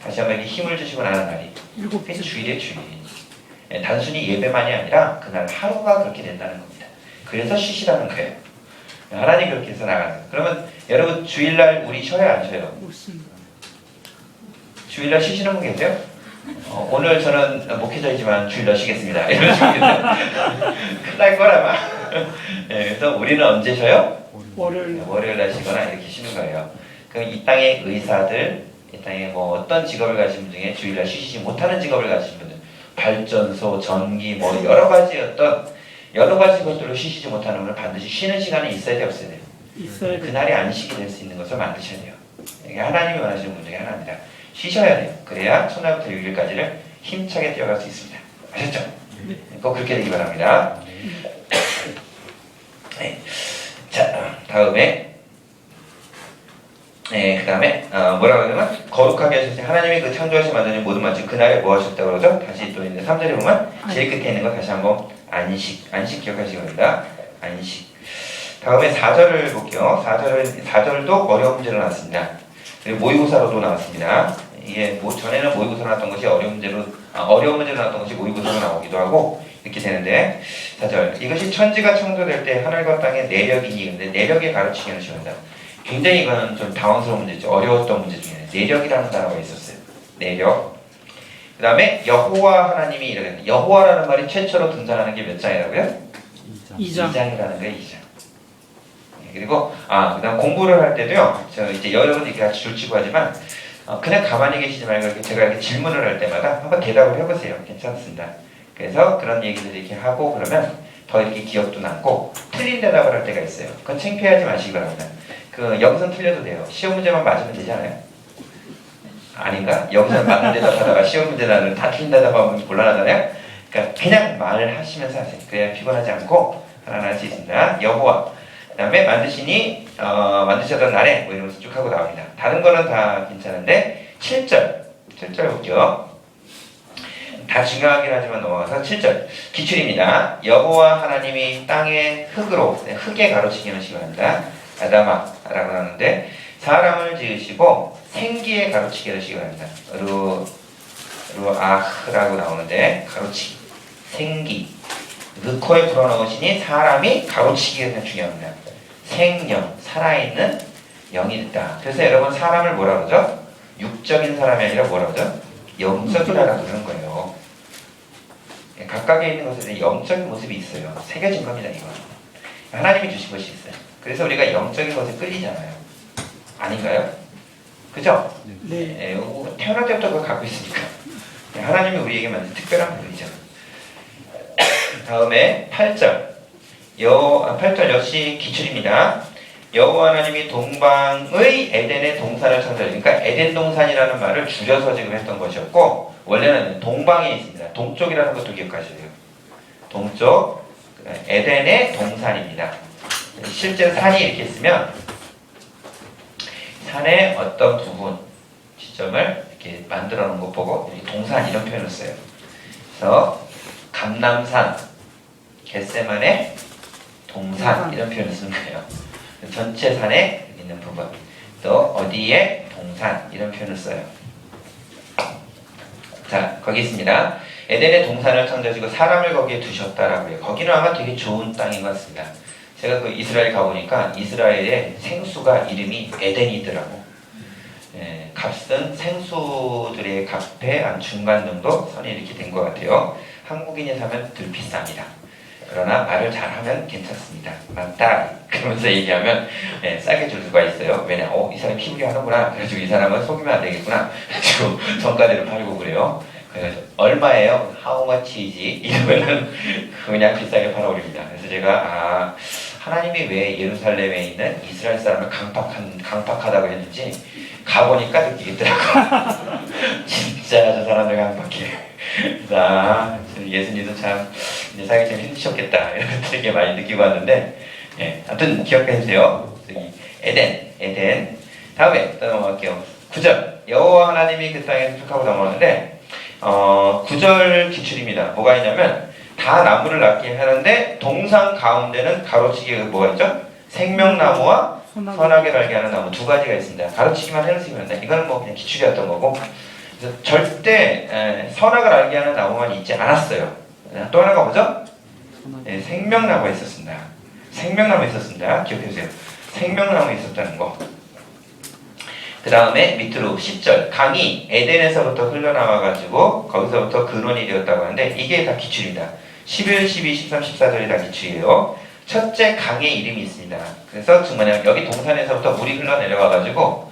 다시 한번 이렇게 힘을 주시고 나는 날이 주일이에요. 주일. 단순히 예배만이 아니라 그날 하루가 그렇게 된다는 겁니다. 그래서 쉬시라는 거예요. 하나님 그렇게 해서 나가는 거예요. 그러면 여러분 주일날 우리 쉬어요 안 쉬어요? 주일날 쉬시는 분 계세요? 오늘 저는 목회자이지만 주일날 쉬겠습니다. 이런 식으로 큰일 날 거라마. 그래서 우리는 언제 쉬어요? 월요일날 쉬거나 이렇게 쉬는 거예요. 그럼 이 땅의 의사들, 이 땅에 뭐 어떤 직업을 가진 분 중에 주일날 쉬시지 못하는 직업을 가진 분들, 발전소, 전기, 뭐 여러 가지 것들로 쉬시지 못하는 분은 반드시 쉬는 시간이 있어야 돼 없어야 돼요? 있어야 돼요. 그날이 안식이 될 수 있는 것을 만드셔야 돼요. 이게 하나님이 원하시는 분 중에 하나입니다. 쉬셔야 돼요. 그래야 첫날부터 6일까지를 힘차게 뛰어갈 수 있습니다. 아셨죠? 꼭 그렇게 되기 바랍니다. 네. 자, 다음에 그 다음에 뭐라고 하냐면 거룩하게 하셨어요. 하나님이 그 창조하신 만드는 모든 만큼 그날에 뭐 하셨다고 그러죠? 다시 또 있는데 3절에 보면 제일 끝에 있는 거 다시 한번 안식 기억하시기 바랍니다. 안식. 다음에 4절을 볼게요. 4절도 어려운 문제로 나왔습니다. 그리고 모의고사로도 나왔습니다. 이게 전에는 모의고사로 나왔던 것이 어려운 문제로 나왔던 것이 모의고사로 나오기도 하고 이렇게 되는데 4절 이것이 천지가 창조될 때 하늘과 땅의 내력이니 근데 내력의 가르치기는 시험이다. 굉장히 이거는 좀 당황스러운 문제죠. 어려웠던 문제 중에 내력이라는 단어가 있었어요. 내력. 그 다음에 여호와 하나님이 이르되 여호와라는 말이 최초로 등장하는 게 몇 장이라고요? 2장. 2장이라는 거예요. 2장. 그리고 그다음 공부를 할 때도요. 저 이제 여러분들이 같이 줄치고 하지만 그냥 가만히 계시지 말고 이렇게 제가 이렇게 질문을 할 때마다 한번 대답을 해보세요. 괜찮습니다. 그래서 그런 얘기들 이렇게 하고 그러면 더 이렇게 기억도 남고 틀린 대답을 할 때가 있어요. 그건 창피하지 마시기 바랍니다. 여기선 틀려도 돼요. 시험 문제만 맞으면 되잖아요. 아닌가? 여기서 맞는 대답하다가 시험 문제는 다 틀린 대답하면 곤란하잖아요. 그러니까 그냥 말을 하시면서 하세요. 그래야 피곤하지 않고 하나 할 수 있습니다. 여호와. 그 다음에 만드셨던 날에 뭐 이러면서 쭉 하고 나옵니다. 다른 거는 다 괜찮은데 7절 볼게요. 다 중요하긴 하지만 넘어가서 7절 기출입니다. 여호와 하나님이 땅의 흙에 가로치기는 시간입니다. 아다마라고 하는데 사람을 지으시고 생기에 가로치기를 시간합니다. 루아흐라고 나오는데 가로치기, 생기 코에 불어넣으시니 사람이 가로치기가 중요합니다. 생명, 살아있는 영이 있다. 그래서 여러분 사람을 뭐라 그러죠? 육적인 사람이 아니라 뭐라 그러죠? 영적이라고 그러는 거예요. 각각에 있는 것에 영적인 모습이 있어요. 새겨진 겁니다. 이거 하나님이 주신 것이 있어요. 그래서 우리가 영적인 것에 끌리잖아요. 아닌가요? 그죠? 네. 태어날 때부터 그걸 갖고 있으니까 하나님이 우리에게 만든 특별한 분이죠. 다음에 8절 8절 역시 기출입니다. 여호와 하나님이 동방의 에덴의 동산을 창조하니까 그러니까 에덴 동산이라는 말을 줄여서 지금 했던 것이었고 원래는 동방에 있습니다. 동쪽이라는 것도 기억하셔야 돼요. 동쪽 에덴의 동산입니다. 실제 산이 이렇게 있으면 산의 어떤 부분 지점을 이렇게 만들어 놓은 거 보고 동산 이런 표현을 써요. 그래서 감남산, 겟세만의 동산 이런 표현을 쓰는 거예요. 전체 산에 있는 부분 또 어디에 동산 이런 표현을 써요. 자 거기 있습니다. 에덴의 동산을 창조하시고 사람을 거기에 두셨다라고 해요. 거기는 아마 되게 좋은 땅인 것 같습니다. 제가 그 이스라엘 가보니까 이스라엘의 생수가 이름이 에덴이더라고. 값은 생수들의 값의 한 중간 정도 선이 이렇게 된 것 같아요. 한국인이 사면 덜 비쌉니다. 그러나 말을 잘하면 괜찮습니다. 맞다 그러면서 얘기하면 싸게 줄 수가 있어요. 왜냐? 이 사람 키우게 하는구나. 그래가지고 이 사람은 속이면 안 되겠구나. 그래가지고 정가대로 팔고 그래요. 그래서 얼마예요? How much is it? 이러면은 그냥 비싸게 팔아버립니다. 그래서 제가 하나님이 왜 예루살렘에 있는 이스라엘 사람을 강팍하다고 했는지 가보니까 느끼겠더라고. 진짜 저 사람들 강팍해. 예수님도 참 살기 좀 힘드셨겠다 이런 것들 되게 많이 느끼고 왔는데 아무튼 기억해 주세요. 에덴 다음에 또 넘어갈게요. 9절 여호와 하나님이 그 땅에 쭉 넘어가는데 9절 기출입니다. 뭐가 있냐면 다 나무를 낳게 하는데 동산 가운데는 가로치기가 뭐가 있죠? 생명나무와 선하게 달게 하는 나무 두 가지가 있습니다. 가로치기만 해놓으시면 돼. 이거는 뭐 그냥 기출이었던 거고 그래서 절대 선악을 알게 하는 나무만 있지 않았어요. 또 하나가 뭐죠? 생명나무가 있었습니다. 생명나무 있었습니다. 기억해주세요. 생명나무 있었다는 거. 그 다음에 밑으로 10절 강이 에덴에서부터 흘러나와가지고 거기서부터 근원이 되었다고 하는데 이게 다 기출입니다. 11, 12, 13, 14절이 다 기출이에요. 첫째 강의 이름이 있습니다. 그래서 뭐냐면 여기 동산에서부터 물이 흘러내려와가지고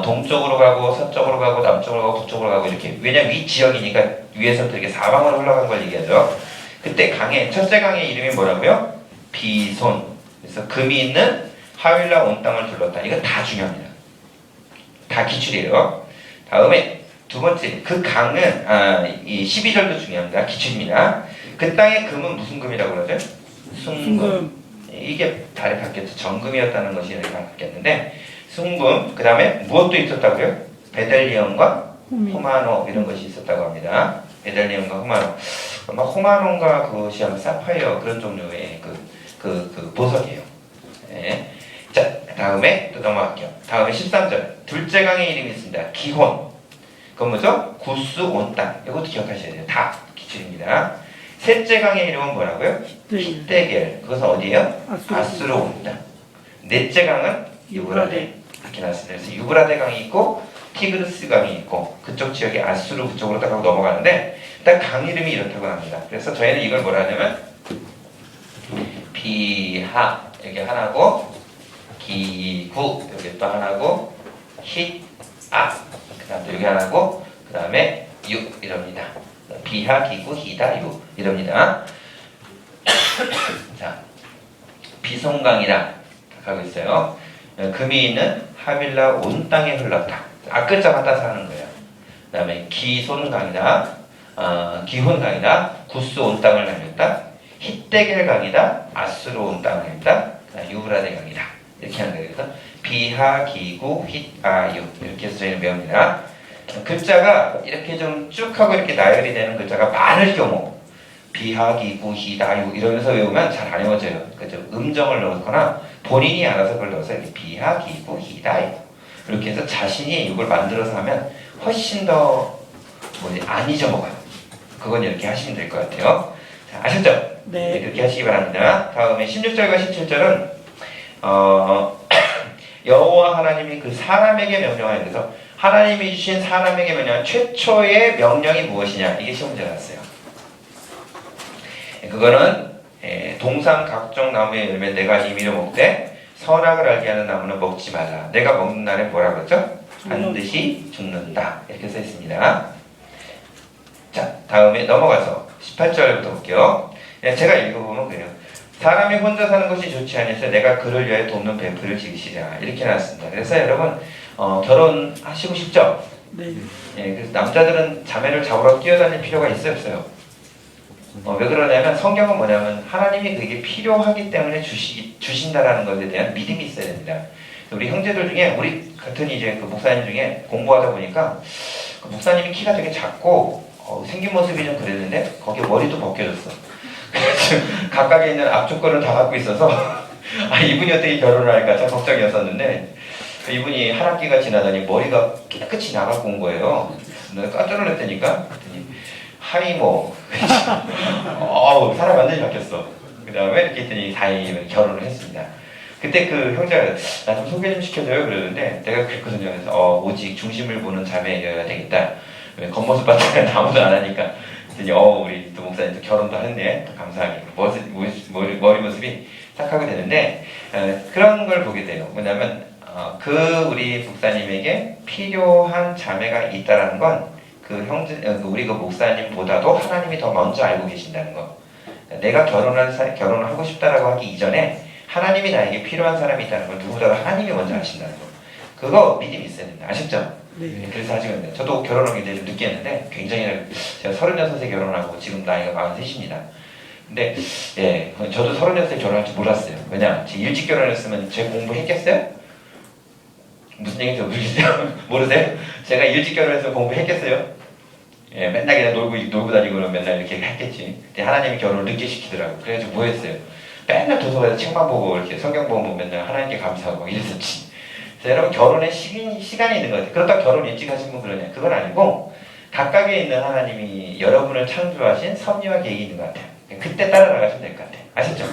동쪽으로 가고 서쪽으로 가고 남쪽으로 가고 북쪽으로 가고 이렇게 왜냐면 위 지역이니까 위에서부터 이렇게 사방으로 흘러간 걸 얘기하죠. 그때 첫째 강의 이름이 뭐라고요? 비손. 그래서 금이 있는 하윌라 온 땅을 둘렀다. 이거 다 중요합니다. 다 기출이에요. 다음에 두 번째 그 강은 이 12절도 중요합니다. 기출입니다. 그 땅의 금은 무슨 금이라고 그러죠? 순금. 이게 다리 바뀌었죠. 정금이었다는 것이 다리 바뀌었는데 순금. 그 다음에 무엇도 있었다고요? 베델리엄과 호마노 이런 것이 있었다고 합니다. 베델리엄과 호마노. 아마 호마노인가 그것이 아마 사파이어 그런 종류의 그 보석이에요. 자 다음에 또 넘어갈게요. 다음에 13절 둘째 강의 이름이 있습니다. 기혼. 그건 뭐죠? 구스 온 땅. 이것도 기억하셔야 돼요. 다 기출입니다. 셋째 강의 이름은 뭐라고요? 히데겔. 그것은 어디예요? 아수르 온 땅. 넷째 강은 유브라데. 이렇게 나왔습니다. 그래서 유브라데 강이 있고 티그리스 강이 있고 그쪽 지역이 아수르 그쪽으로 딱 하고 넘어가는데 딱 강 이름이 이렇다고 합니다. 그래서 저희는 이걸 뭐라 하냐면 비하 여기 하나고 기구 여기 또 하나고 히아 그 다음 또 여기 하나고 그 다음에 유 이럽니다. 비하 기구 히다 유 이럽니다. 자 비송강이라 하고 있어요. 금이 있는 하빌라 온 땅에 흘렀다. 앞글자만 따서 하는 거예요. 그 다음에 기손강이다. 기혼강이다. 구스 온 땅을 날렸다. hit데겔 강이다. 아수르 온 땅을 날렸다. 유브라데 강이다. 이렇게 하는 거예요. 그래서 비하 기구 힛아유 이렇게 해서 저희는 배웁니다. 글자가 이렇게 좀 쭉 하고 이렇게 나열이 되는 글자가 많을 경우 비하기, 구히, 다유 이러면서 외우면 잘 안 외워져요. 그죠? 음정을 넣거나 본인이 알아서 그걸 넣어서 이렇게 비하기, 구히, 다유 이렇게 해서 자신이 이걸 만들어서 하면 훨씬 더 안 잊어먹어요. 그건 이렇게 하시면 될 것 같아요. 자, 아셨죠? 네. 그렇게 하시기 바랍니다. 다음에 16절과 17절은 여호와 하나님이 그 사람에게 명령하여 그래서 하나님이 주신 사람에게 명령한 최초의 명령이 무엇이냐 이게 시험 문제 나왔어요. 그거는 동산 각종 나무의 열매 내가 임의로 먹되 선악을 알게 하는 나무는 먹지 말라. 내가 먹는 날에 뭐라 그랬죠? 반드시 죽는다. 이렇게 써 있습니다. 자, 다음에 넘어가서 18절부터 볼게요. 제가 읽어보면 그래요. 사람이 혼자 사는 것이 좋지 않아서 내가 그를 위하여 돕는 뱀풀을 지으시랴. 이렇게 나왔습니다. 그래서 여러분 결혼하시고 싶죠? 네. 그래서 남자들은 자매를 잡으러 뛰어다닐 필요가 있어요, 없어요? 왜 그러냐면 성경은 뭐냐면 하나님이 그게 필요하기 때문에 주신다라는 것에 대한 믿음이 있어야 됩니다. 우리 형제들 중에 우리 같은 이제 그 목사님 중에 공부하다 보니까 그 목사님이 키가 되게 작고 생긴 모습이 좀 그랬는데 거기에 머리도 벗겨졌어. 그래서 각각에 있는 앞쪽 거를 다 갖고 있어서 이분이 어떻게 결혼을 할까 참 걱정이었었는데 이분이 한 학기가 지나더니 머리가 깨끗이 나갖고 온 거예요. 내가 깜짝 놀랐다니까. 그랬더니 하이모 사람 완전히 바뀌었어. 그 다음에 이렇게 했더니 다행히 결혼을 했습니다. 그때 그 형제가 나 좀 소개 좀 시켜줘요 그러는데 내가 그랬거든요. 그래서 오직 중심을 보는 자매여야 되겠다. 겉모습 봤을 때 아무도 안 하니까 그랬더니 우리 또 목사님 또 결혼도 했네. 또 감사하게 머리 모습이 착하게 되는데 그런 걸 보게 돼요. 뭐냐면 그 우리 목사님에게 필요한 자매가 있다라는 건 그 형제 우리 그 목사님보다도 하나님이 더 먼저 알고 계신다는 거. 내가 결혼을 하고 싶다라고 하기 이전에 하나님이 나에게 필요한 사람이 있다는 걸 누구보다도 하나님이 먼저 아신다는 거. 그거 믿음이 있어야 된다. 아셨죠? 네. 그래서 하시면 저도 결혼하기 굉장히 좀 늦게 했는데 굉장히 제가 36에 결혼하고 지금 나이가 43입니다. 근데 저도 36에 결혼할 줄 몰랐어요. 왜냐? 일찍 결혼했으면 제가 공부했겠어요? 무슨 얘기인지 모르겠어요? 모르세요? 제가 일찍 결혼해서 공부했겠어요? 맨날 그냥 놀고 다니고 맨날 이렇게 했겠지. 근데 하나님이 결혼을 늦게 시키더라고요. 그래가지고 뭐 했어요? 맨날 도서관에서 책만 보고 이렇게 성경 보고 맨날 하나님께 감사하고 이랬었지. 그래서 여러분 결혼에 시간이 있는 것 같아요. 그렇다고 결혼 일찍 하신 분 그러냐? 그건 아니고 각각에 있는 하나님이 여러분을 창조하신 섭리와 계획이 있는 것 같아요. 그때 따라 나가시면 될 것 같아요. 아셨죠?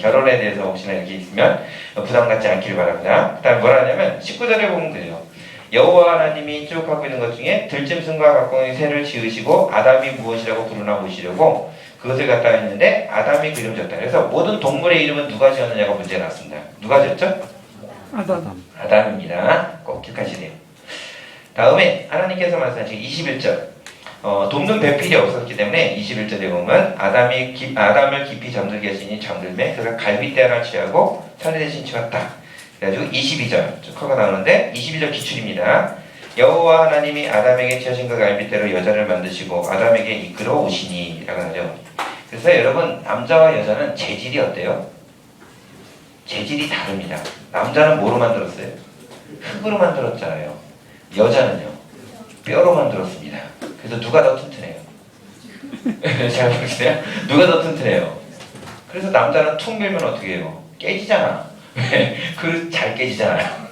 결혼에 대해서 혹시나 이렇게 있으면 부담 갖지 않기를 바랍니다. 그 다음에 뭐라 하냐면 19절에 보면 그래요. 여호와 하나님이 쭉 하고 있는 것 중에 들짐승과 각종의 새를 지으시고 아담이 무엇이라고 부르나 보시려고 그것을 갖다 했는데 아담이 그 이름 지었다. 그래서 모든 동물의 이름은 누가 지었느냐가 문제가 나왔습니다. 누가 지었죠? 아담입니다. 꼭 기억하시래요. 다음에 하나님께서 말씀하신 21절 돕는 배필이 없었기 때문에 21절에 보면 아담을 깊이 잠들게 하시니 잠들매 그가 갈빗대 하나 취하고 천에 대신 치웠다. 그래가지고 22절 쭉 하고 나오는데 22절 기출입니다. 여호와 하나님이 아담에게 취하신 그 갈빗대로 여자를 만드시고 아담에게 이끌어 오시니 라고 하죠. 그래서 여러분 남자와 여자는 재질이 어때요? 재질이 다릅니다. 남자는 뭐로 만들었어요? 흙으로 만들었잖아요. 여자는요 뼈로 만들었습니다. 그래서 누가 더 튼튼해요? 잘 보세요. 누가 더 튼튼해요? 그래서 남자는 툭 밀면 어떻게 해요? 깨지잖아. 그 잘 깨지잖아요.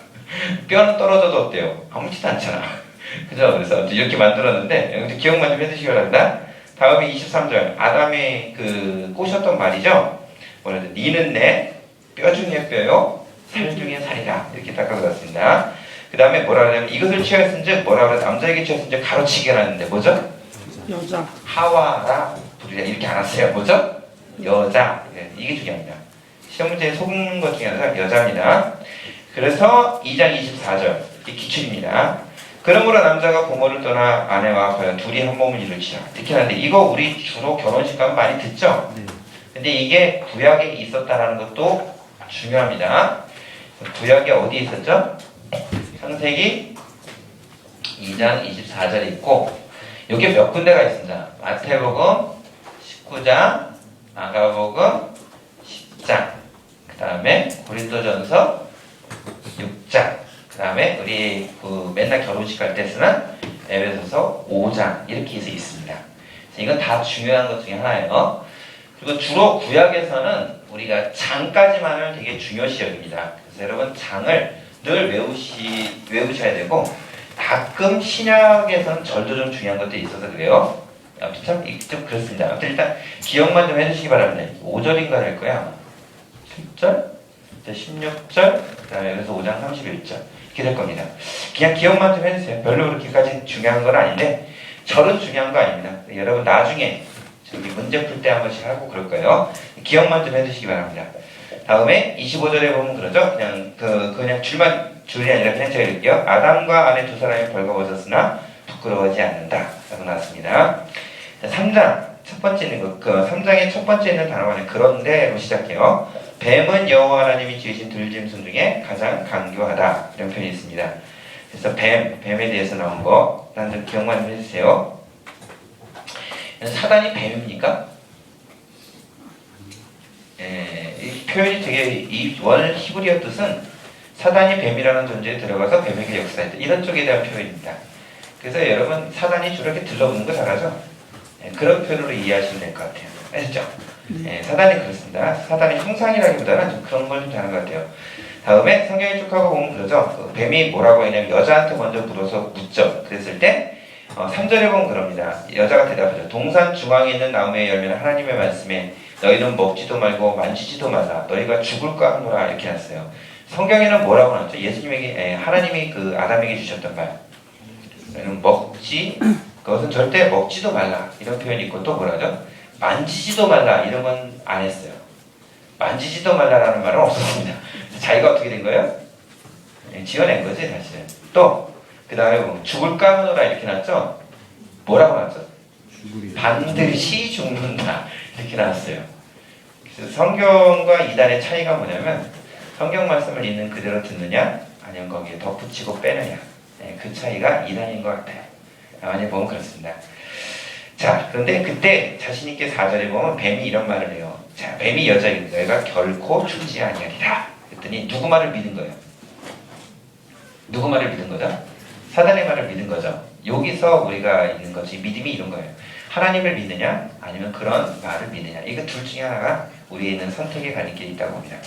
뼈는 떨어져도 어때요? 아무렇지도 않잖아. 그죠? 그래서 이렇게 만들었는데 기억만 좀 해두시기 바랍니다. 다음에 23절 아담이 그 꼬셨던 말이죠. 뭐라 해야 돼? 니는 내 뼈 중에 뼈요 살 중에 살이라 이렇게 딱 적었습니다. 그 다음에 뭐라 그러냐면 이것을 취하였은즉 뭐라 그래 남자에게 취하였은즉 가로치기 해놨는데 뭐죠? 여자. 하와라 부르라 이렇게 안 왔어요. 뭐죠? 여자. 이게 중요합니다. 시험 문제에 속는 것 중에 하나가 여자입니다. 그래서 2장 24절 이 기출입니다. 그러므로 남자가 부모를 떠나 아내와 과연 둘이 한 몸을 이룰지라. 이렇게 하는데 이거 우리 주로 결혼식 가면 많이 듣죠? 네. 근데 이게 구약에 있었다라는 것도 중요합니다. 구약에 어디에 있었죠? 창세기 2장 24절에 있고 여기 몇 군데가 있습니다. 마태복음 19장, 마가복음 10장, 그 다음에 고린도전서 6장, 그 다음에 우리 그 맨날 결혼식 갈 때 쓰는 에베소서 5장 이렇게 해서 있습니다. 이건 다 중요한 것 중에 하나예요. 그리고 주로 구약에서는 우리가 장까지만을 되게 중요시 여깁니다. 그래서 여러분 장을 늘 외우셔야 되고 가끔 신약에서는 절도 좀 중요한 것들이 있어서 그래요. 좀 그렇습니다. 아무튼 일단 기억만 좀 해주시기 바랍니다. 5절인가 할 거야. 10절, 16절, 그 다음에 여기서 5장 31절 이렇게 될 겁니다. 그냥 기억만 좀 해주세요. 별로 그렇게까지 중요한 건 아닌데 절은 중요한 거 아닙니다. 여러분 나중에 저기 문제 풀 때 한 번씩 하고 그럴 거예요. 기억만 좀 해주시기 바랍니다. 다음에 25절에 보면 그러죠. 그냥 줄이 아니라 그냥 제가 읽을게요. 아담과 아내 두 사람이 벌거벗었으나 부끄러워하지 않는다. 라고 나왔습니다. 3장 첫 번째 있는 거, 3장의 첫 번째 있는 단어는 그런데로 시작해요. 뱀은 여호와 하나님이 지으신 들짐승 중에 가장 강교하다. 이런 표현이 있습니다. 그래서 뱀에 대해서 나온 거, 난 좀 기억만 좀 해주세요. 사단이 뱀입니까? 이 표현이 되게 이 원 히브리어 뜻은 사단이 뱀이라는 존재에 들어가서 뱀에게 역사했다. 이런 쪽에 대한 표현입니다. 그래서 여러분 사단이 주로 이렇게 들러붙는 거 잘하죠? 그런 표현으로 이해하시면 될 것 같아요. 아시죠? 사단이 그렇습니다. 사단이 형상이라기보다는 좀 그런 걸 좀 잘하는 것 같아요. 다음에 성경에 쭉 하고 보면 그러죠. 그 뱀이 뭐라고 했냐면 여자한테 먼저 물어서 묻죠. 그랬을 때 3절에 보면 그럽니다. 여자가 대답하죠. 동산 중앙에 있는 나무의 열매는 하나님의 말씀에 너희는 먹지도 말고 만지지도 말라. 너희가 죽을까 하노라. 이렇게 했어요. 성경에는 뭐라고 나왔죠? 예수님에게 하나님이 그 아담에게 주셨던 말. 너희는 먹지 그것은 절대 먹지도 말라. 이런 표현이 있고 또 뭐라죠? 만지지도 말라. 이런 건 안 했어요. 만지지도 말라라는 말은 없었습니다. 자기가 어떻게 된 거예요? 지어낸 거지 사실은. 또 그 다음에 뭐 죽을까 하노라 이렇게 나왔죠? 뭐라고 나왔죠? 반드시 죽는다 이렇게 나왔어요. 그래서 성경과 이단의 차이가 뭐냐면 성경 말씀을 있는 그대로 듣느냐 아니면 거기에 덧붙이고 빼느냐 그 차이가 이단인 것 같아요. 많이 보면 그렇습니다. 자, 그런데 그때 자신있게 4절에 보면 뱀이 이런 말을 해요. 자, 뱀이 여자인 너희가 결코 죽지 아니하리라. 그랬더니 누구 말을 믿은 거예요? 누구 말을 믿은 거죠? 사단의 말을 믿은 거죠. 여기서 우리가 있는 것이 믿음이 이런 거예요. 하나님을 믿느냐 아니면 그런 말을 믿느냐. 이거 둘 중에 하나가 우리에 있는 선택의 가리길이 있다고 봅니다.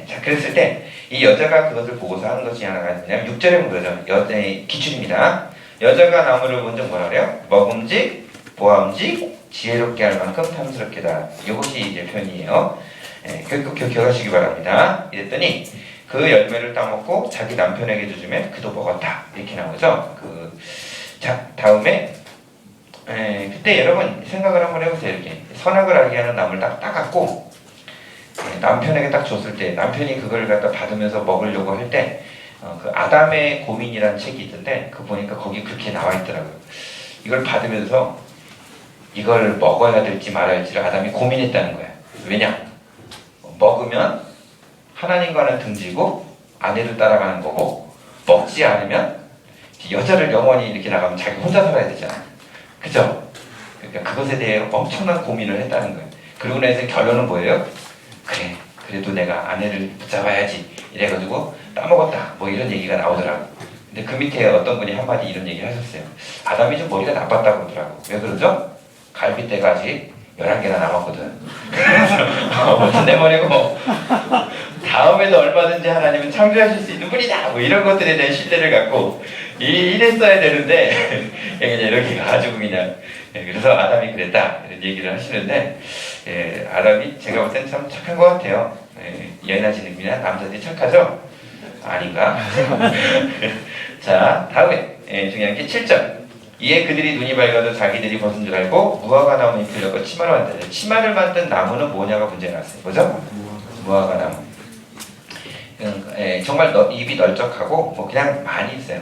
자, 그랬을 때 이 여자가 그것을 보고서 하는 것 중에 하나가 뭐냐면 6절에 보면 그러죠. 여자의 기출입니다. 여자가 나무를 먼저 뭐라 그래요? 먹음직, 보암직, 지혜롭게 할 만큼 탐스럽게다. 이것이 이제 표현이에요. 꼭 기억하시기 바랍니다. 이랬더니 그 열매를 따먹고 자기 남편에게 주면 그도 먹었다. 이렇게 나오죠. 자, 다음에 그때 여러분 생각을 한번 해보세요. 이렇게 선악을 알게 하는 나무를 딱 따갖고 남편에게 딱 줬을 때 남편이 그걸 갖다 받으면서 먹으려고 할 때 그 아담의 고민이라는 책이 있던데 그 보니까 거기 그렇게 나와 있더라고요. 이걸 받으면서 이걸 먹어야 될지 말아야 할지를 아담이 고민했다는 거예요. 왜냐? 먹으면 하나님과는 등지고 아내를 따라가는 거고 먹지 않으면 여자를 영원히 이렇게 나가면 자기 혼자 살아야 되잖아요. 그죠? 그러니까 그것에 대해 엄청난 고민을 했다는 거예요. 그러고 나서 결론은 뭐예요? 그래, 그래도 내가 아내를 붙잡아야지 이래가지고 따먹었다 뭐 이런 얘기가 나오더라고. 근데 그 밑에 어떤 분이 한마디 이런 얘기를 하셨어요. 아담이 좀 머리가 나빴다고 그러더라고. 왜 그러죠? 갈빗대가 아직 11개나 남았거든. 그래서 내 머리고 다음에도 얼마든지 하나님은 창조하실 수 있는 분이다 뭐 이런 것들에 대한 신뢰를 갖고 이랬어야 되는데 그냥 이렇게 가지고 그냥 그래서 아담이 그랬다 이런 얘기를 하시는데 아담이 제가 볼 땐 참 착한 것 같아요. 여인아 지능이나 남자들이 착하죠. 아닌가? 자, 다음에 중요한 게 7절. 이에 그들이 눈이 밝아도 자기들이 벗은 줄 알고 무화과 나무에 풀려고 치마를 만들어요. 치마를 만든 나무는 뭐냐가 문제가 났어요. 뭐죠? 무화과 나무. 정말 입이 널쩍하고 뭐 그냥 많이 있어요.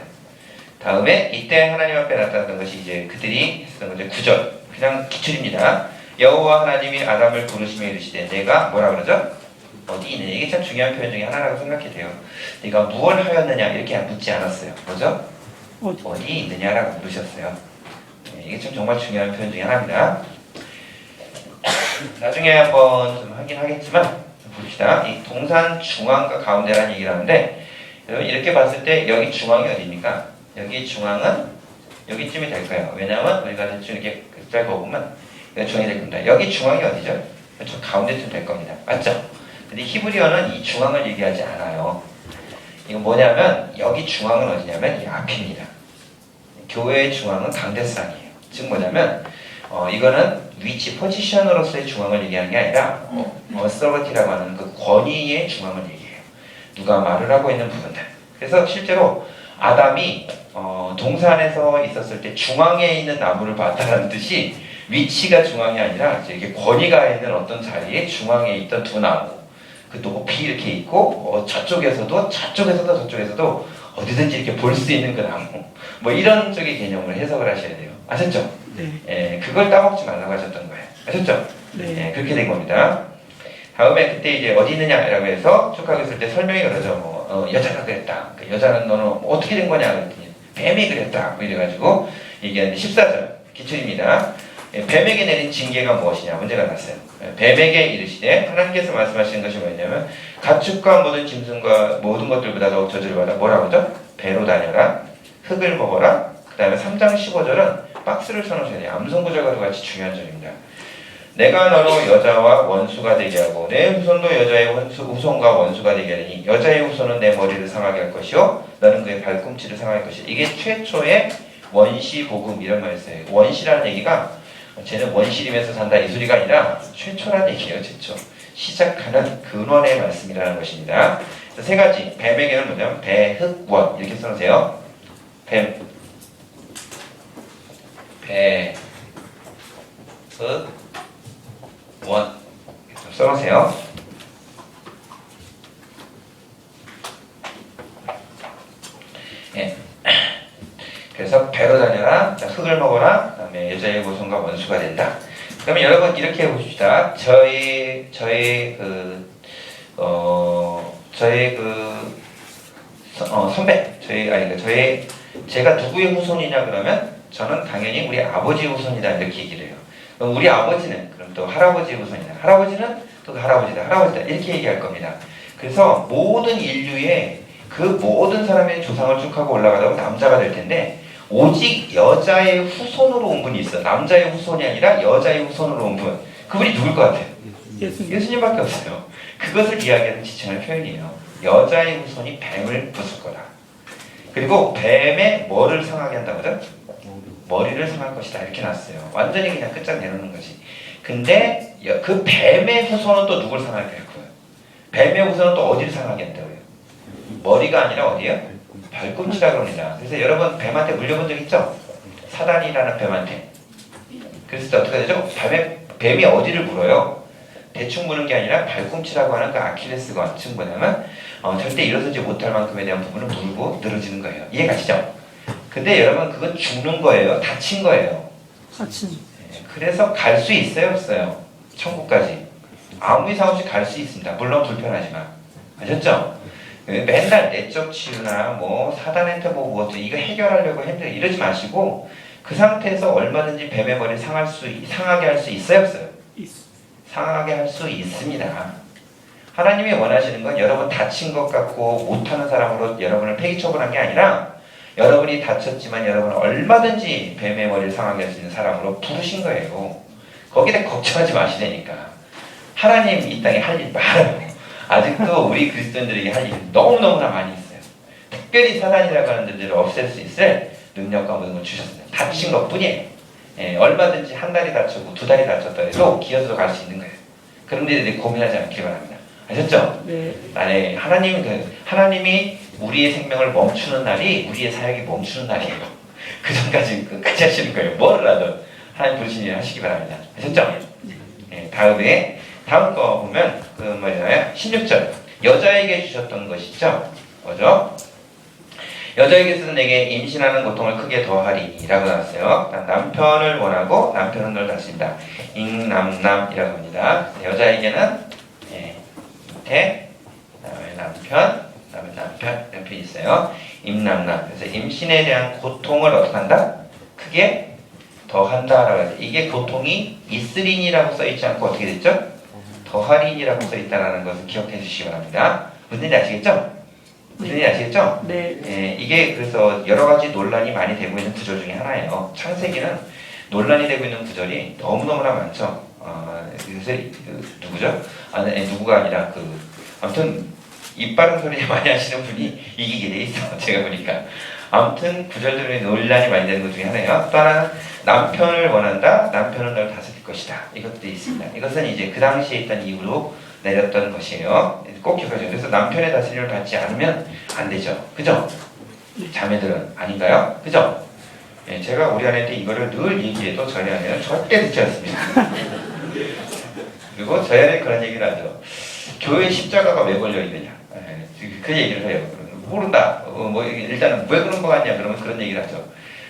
다음에 이때 하나님 앞에 나타났던 것이 이제 그들이 했던 거죠. 9절. 그냥 기출입니다. 여호와 하나님이 아담을 부르시며 이르시되 내가 뭐라 그러죠? 어디 있느냐. 이게 참 중요한 표현 중에 하나라고 생각이 돼요. 네가 무엇을 하였느냐 이렇게 묻지 않았어요. 뭐죠? 어디 있느냐라고 물으셨어요. 이게 참 정말 중요한 표현 중에 하나입니다. 나중에 한번 좀 하긴 하겠지만 봅시다. 이 동산 중앙과 가운데라는 얘기를 하는데 이렇게 봤을 때 여기 중앙이 어디입니까? 여기 중앙은 여기쯤이 될 거예요. 왜냐하면 우리가 대충 이렇게 짧게 보면 여기 중앙이 될 겁니다. 여기 중앙이 어디죠? 저 가운데쯤 될 겁니다. 맞죠? 근데 히브리어는 이 중앙을 얘기하지 않아요. 이건 뭐냐면 여기 중앙은 어디냐면 이 앞입니다. 교회의 중앙은 강대상이에요. 즉 뭐냐면 이거는 위치 포지션으로서의 중앙을 얘기하는 게 아니라 어서리티라고 하는 그 권위의 중앙을 얘기해요. 누가 말을 하고 있는 부분들. 그래서 실제로 아담이 동산에서 있었을 때 중앙에 있는 나무를 봤다는 뜻이 위치가 중앙이 아니라 이렇게 권위가 있는 어떤 자리에 중앙에 있던 두 나무. 그 높이 이렇게 있고 저쪽에서도 어디든지 이렇게 볼 수 있는 그 나무. 뭐 이런 쪽의 개념을 해석을 하셔야 돼요. 아셨죠? 네. 그걸 따먹지 말라고 하셨던 거예요. 아셨죠? 네. 그렇게 된 겁니다. 다음에 그때 이제 어디 있느냐라고 해서 축하하고 있을 때 설명이 그러죠. 여자가 그랬다. 그 여자는 너는 어떻게 된 거냐 그랬더니 뱀이 그랬다. 뭐 이래가지고 얘기하는데 14절 기출입니다. 뱀에게 내린 징계가 무엇이냐 문제가 났어요. 뱀에게 이르시되 하나님께서 말씀하시는 것이 뭐냐면 가축과 모든 짐승과 모든 것들보다 더욱 저주를 받아 뭐라고 하죠? 배로 다녀라 흙을 먹어라. 그 다음에 3장 15절은 박스를 써놓으셔야 돼요. 암송구절과도 같이 중요한 절입니다. 내가 너로 여자와 원수가 되게 하고 내 후손도 여자의 후손과 원수가 되게 하리니 여자의 후손은 내 머리를 상하게 할 것이요 너는 그의 발꿈치를 상할 것이다. 이게 최초의 원시 복음 이런 말이었어요. 원시라는 얘기가 쟤는 원시림에서 산다 이 소리가 아니라 최초라는 얘기예요. 최초 시작하는 근원의 말씀이라는 것입니다. 세 가지 뱀에게는 뭐냐면 배, 흙, 원 이렇게 써놓으세요. 뱀, 배, 흙, 원 써놓으세요. 그래서 배로 다녀라, 흙을 먹어라, 그 다음에 여자의 후손과 원수가 된다. 그러면 여러분 이렇게 해봅시다. 저희 선배, 제가 누구의 후손이냐 그러면 저는 당연히 우리 아버지 후손이다 이렇게 얘기를 해요. 그럼 우리 아버지는 그럼 또 할아버지 후손이다. 할아버지는 또 할아버지다. 이렇게 얘기할 겁니다. 그래서 모든 인류의 그 모든 사람의 조상을 쭉 하고 올라가다 보면 남자가 될 텐데 오직 여자의 후손으로 온 분이 있어. 남자의 후손이 아니라 여자의 후손으로 온 분. 그분이 누굴 것 같아요? 예수님밖에 없어요. 그것을 이야기하는 지칭할 표현이에요. 여자의 후손이 뱀을 부술 거다. 그리고 뱀의 뭐를 상하게 한다고요? 머리를 상할 것이다. 이렇게 놨어요. 완전히 그냥 끝장 내놓는 거지. 근데 그 뱀의 후손은 또 누굴 상하게 할 거예요? 뱀의 후손은 또 어디를 상하게 한다고요? 머리가 아니라 어디예요? 발꿈치라 그럽니다. 그래서 여러분 뱀한테 물려본 적 있죠? 사단이라는 뱀한테. 그래서 어떻게 되죠? 뱀이 어디를 물어요? 대충 무는 게 아니라 발꿈치라고 하는 그 아킬레스건, 즉 뭐냐면 절대 일어서지 못할 만큼에 대한 부분을 물고 늘어지는 거예요. 이해가시죠? 근데 여러분 그건 죽는 거예요? 다친 거예요? 다친. 그래서 갈 수 있어요? 없어요? 천국까지. 아무 이상 없이 갈 수 있습니다. 물론 불편하지만. 아셨죠? 맨날 내적 치유나 뭐 사단한테 뭐 무엇도 이거 해결하려고 힘들어 이러지 마시고 그 상태에서 얼마든지 뱀의 머리를 상하게 할 수 있어요? 없어요? 상하게 할 수 있습니다. 하나님이 원하시는 건 여러분 다친 것 같고 못하는 사람으로 여러분을 폐기 처분한 게 아니라 여러분이 다쳤지만 여러분은 얼마든지 뱀의 머리를 상하게 할 수 있는 사람으로 부르신 거예요. 거기에 대해 걱정하지 마시라니까. 하나님 이 땅에 할 일 많아요. 아직도 우리 그리스도인들에게 할 일이 너무너무나 많이 있어요. 특별히 사단이라고 하는 들을 없앨 수 있을 능력과 모든 걸 주셨어요. 다친 것 뿐이에요. 얼마든지 한 달이 다쳤고 두 달이 다쳤더라도 기어서 갈 수 있는 거예요. 그런 데에 고민하지 않기 바랍니다. 아셨죠? 네. 하나님이 우리의 생명을 멈추는 날이 우리의 사역이 멈추는 날이에요. 그 전까지 끝까지 하시는 거예요. 뭐를 하든 하나님 부르신 일 하시기 바랍니다. 아셨죠? 네, 다음 거 보면 그 뭐잖아요? 16절 여자에게 주셨던 것이죠. 뭐죠? 여자에게서는 내게 임신하는 고통을 크게 더하리 라고 나왔어요. 남편을 원하고 남편은 널 다스린다. 임남남이라고 합니다. 여자에게는 밑에 그다음에 남편이 있어요. 임남남. 그래서 임신에 대한 고통을 어떻게 한다? 크게 더한다라고 하죠. 이게 고통이 있으리니라고 써있지 않고 어떻게 됐죠? 더하리니라고 써있다라는 것을 기억해 주시기 바랍니다. 무슨 일인지 아시겠죠? 무슨 일인지 아시겠죠? 네. 이게 그래서 여러 가지 논란이 많이 되고 있는 구절 중에 하나예요. 창세기는 논란이 되고 있는 구절이 너무너무나 많죠. 그래서 누구죠? 누구가 아니라 아무튼 입 바른 소리 많이 하시는 분이 이기게 돼 있어. 제가 보니까. 아무튼 구절들에 논란이 많이 되는 것 중에 하나예요. 또 하나는 남편을 원한다. 남편은 널 다스릴 것이다. 이것도 있습니다. 이것은 이제 그 당시에 있던 이유로 내렸던 것이에요. 꼭 기억하세요. 그래서 남편의 다스림을 받지 않으면 안 되죠. 그죠? 자매들은 아닌가요? 그죠? 제가 우리 아내한테 이거를 늘 얘기해도 저희 아내는 절대 듣지 않습니다. 그리고 저희 아내는 그런 얘기를 하죠. 교회 십자가가 왜 걸려 있느냐? 그 얘기를 해요. 모른다. 일단은 왜 그런 거 같냐? 그러면 그런 얘기를 하죠.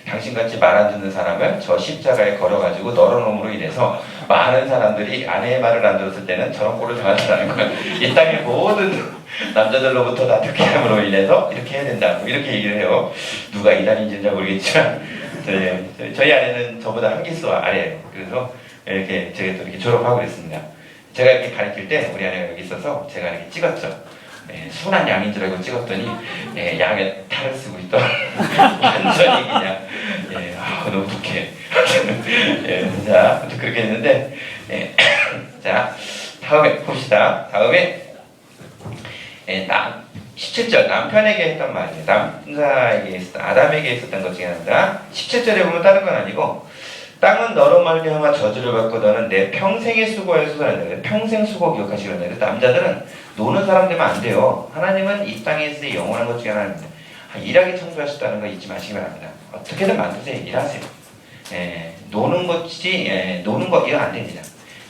당신같이 말 안 듣는 사람을 저 십자가에 걸어가지고 널어놓음으로 인해서 많은 사람들이 아내의 말을 안 들었을 때는 저런 꼴을 당한다는 거예요. 이 땅의 모든 남자들로부터 다 듣게 함으로 인해서 이렇게 해야 된다. 이렇게 얘기를 해요. 누가 이단인지는 잘 모르겠지만 저희 아내는 저보다 한 기수 아래예요. 그래서 이렇게 제가 또 이렇게 졸업하고 그랬습니다. 제가 이렇게 가르칠 때 우리 아내가 여기 있어서 제가 이렇게 찍었죠. 순한 양인 줄 알고 찍었더니 양에 탈을 쓰고 있더라. 완전히 그냥 너무 독해. 자, 그렇게 했는데 자, 다음에 봅시다. 다음에 17절 남편에게 했던 말이에요. 남자에게 아담에게 있었던 것 중에 하나다. 17절에 보면 다른 건 아니고 땅은 너로 말미암아 저주를 받고 너는 내 평생의 수고에서 살아낸다. 평생 수고 기억하시기 바랍니다. 남자들은 노는 사람 되면 안 돼요. 하나님은 이 땅에서의 영원한 것 중에 하나입니다. 일하게 창조하셨다는 거 잊지 마시기 바랍니다. 어떻게든 만드세요. 일하세요. 노는 거 이거 안 됩니다.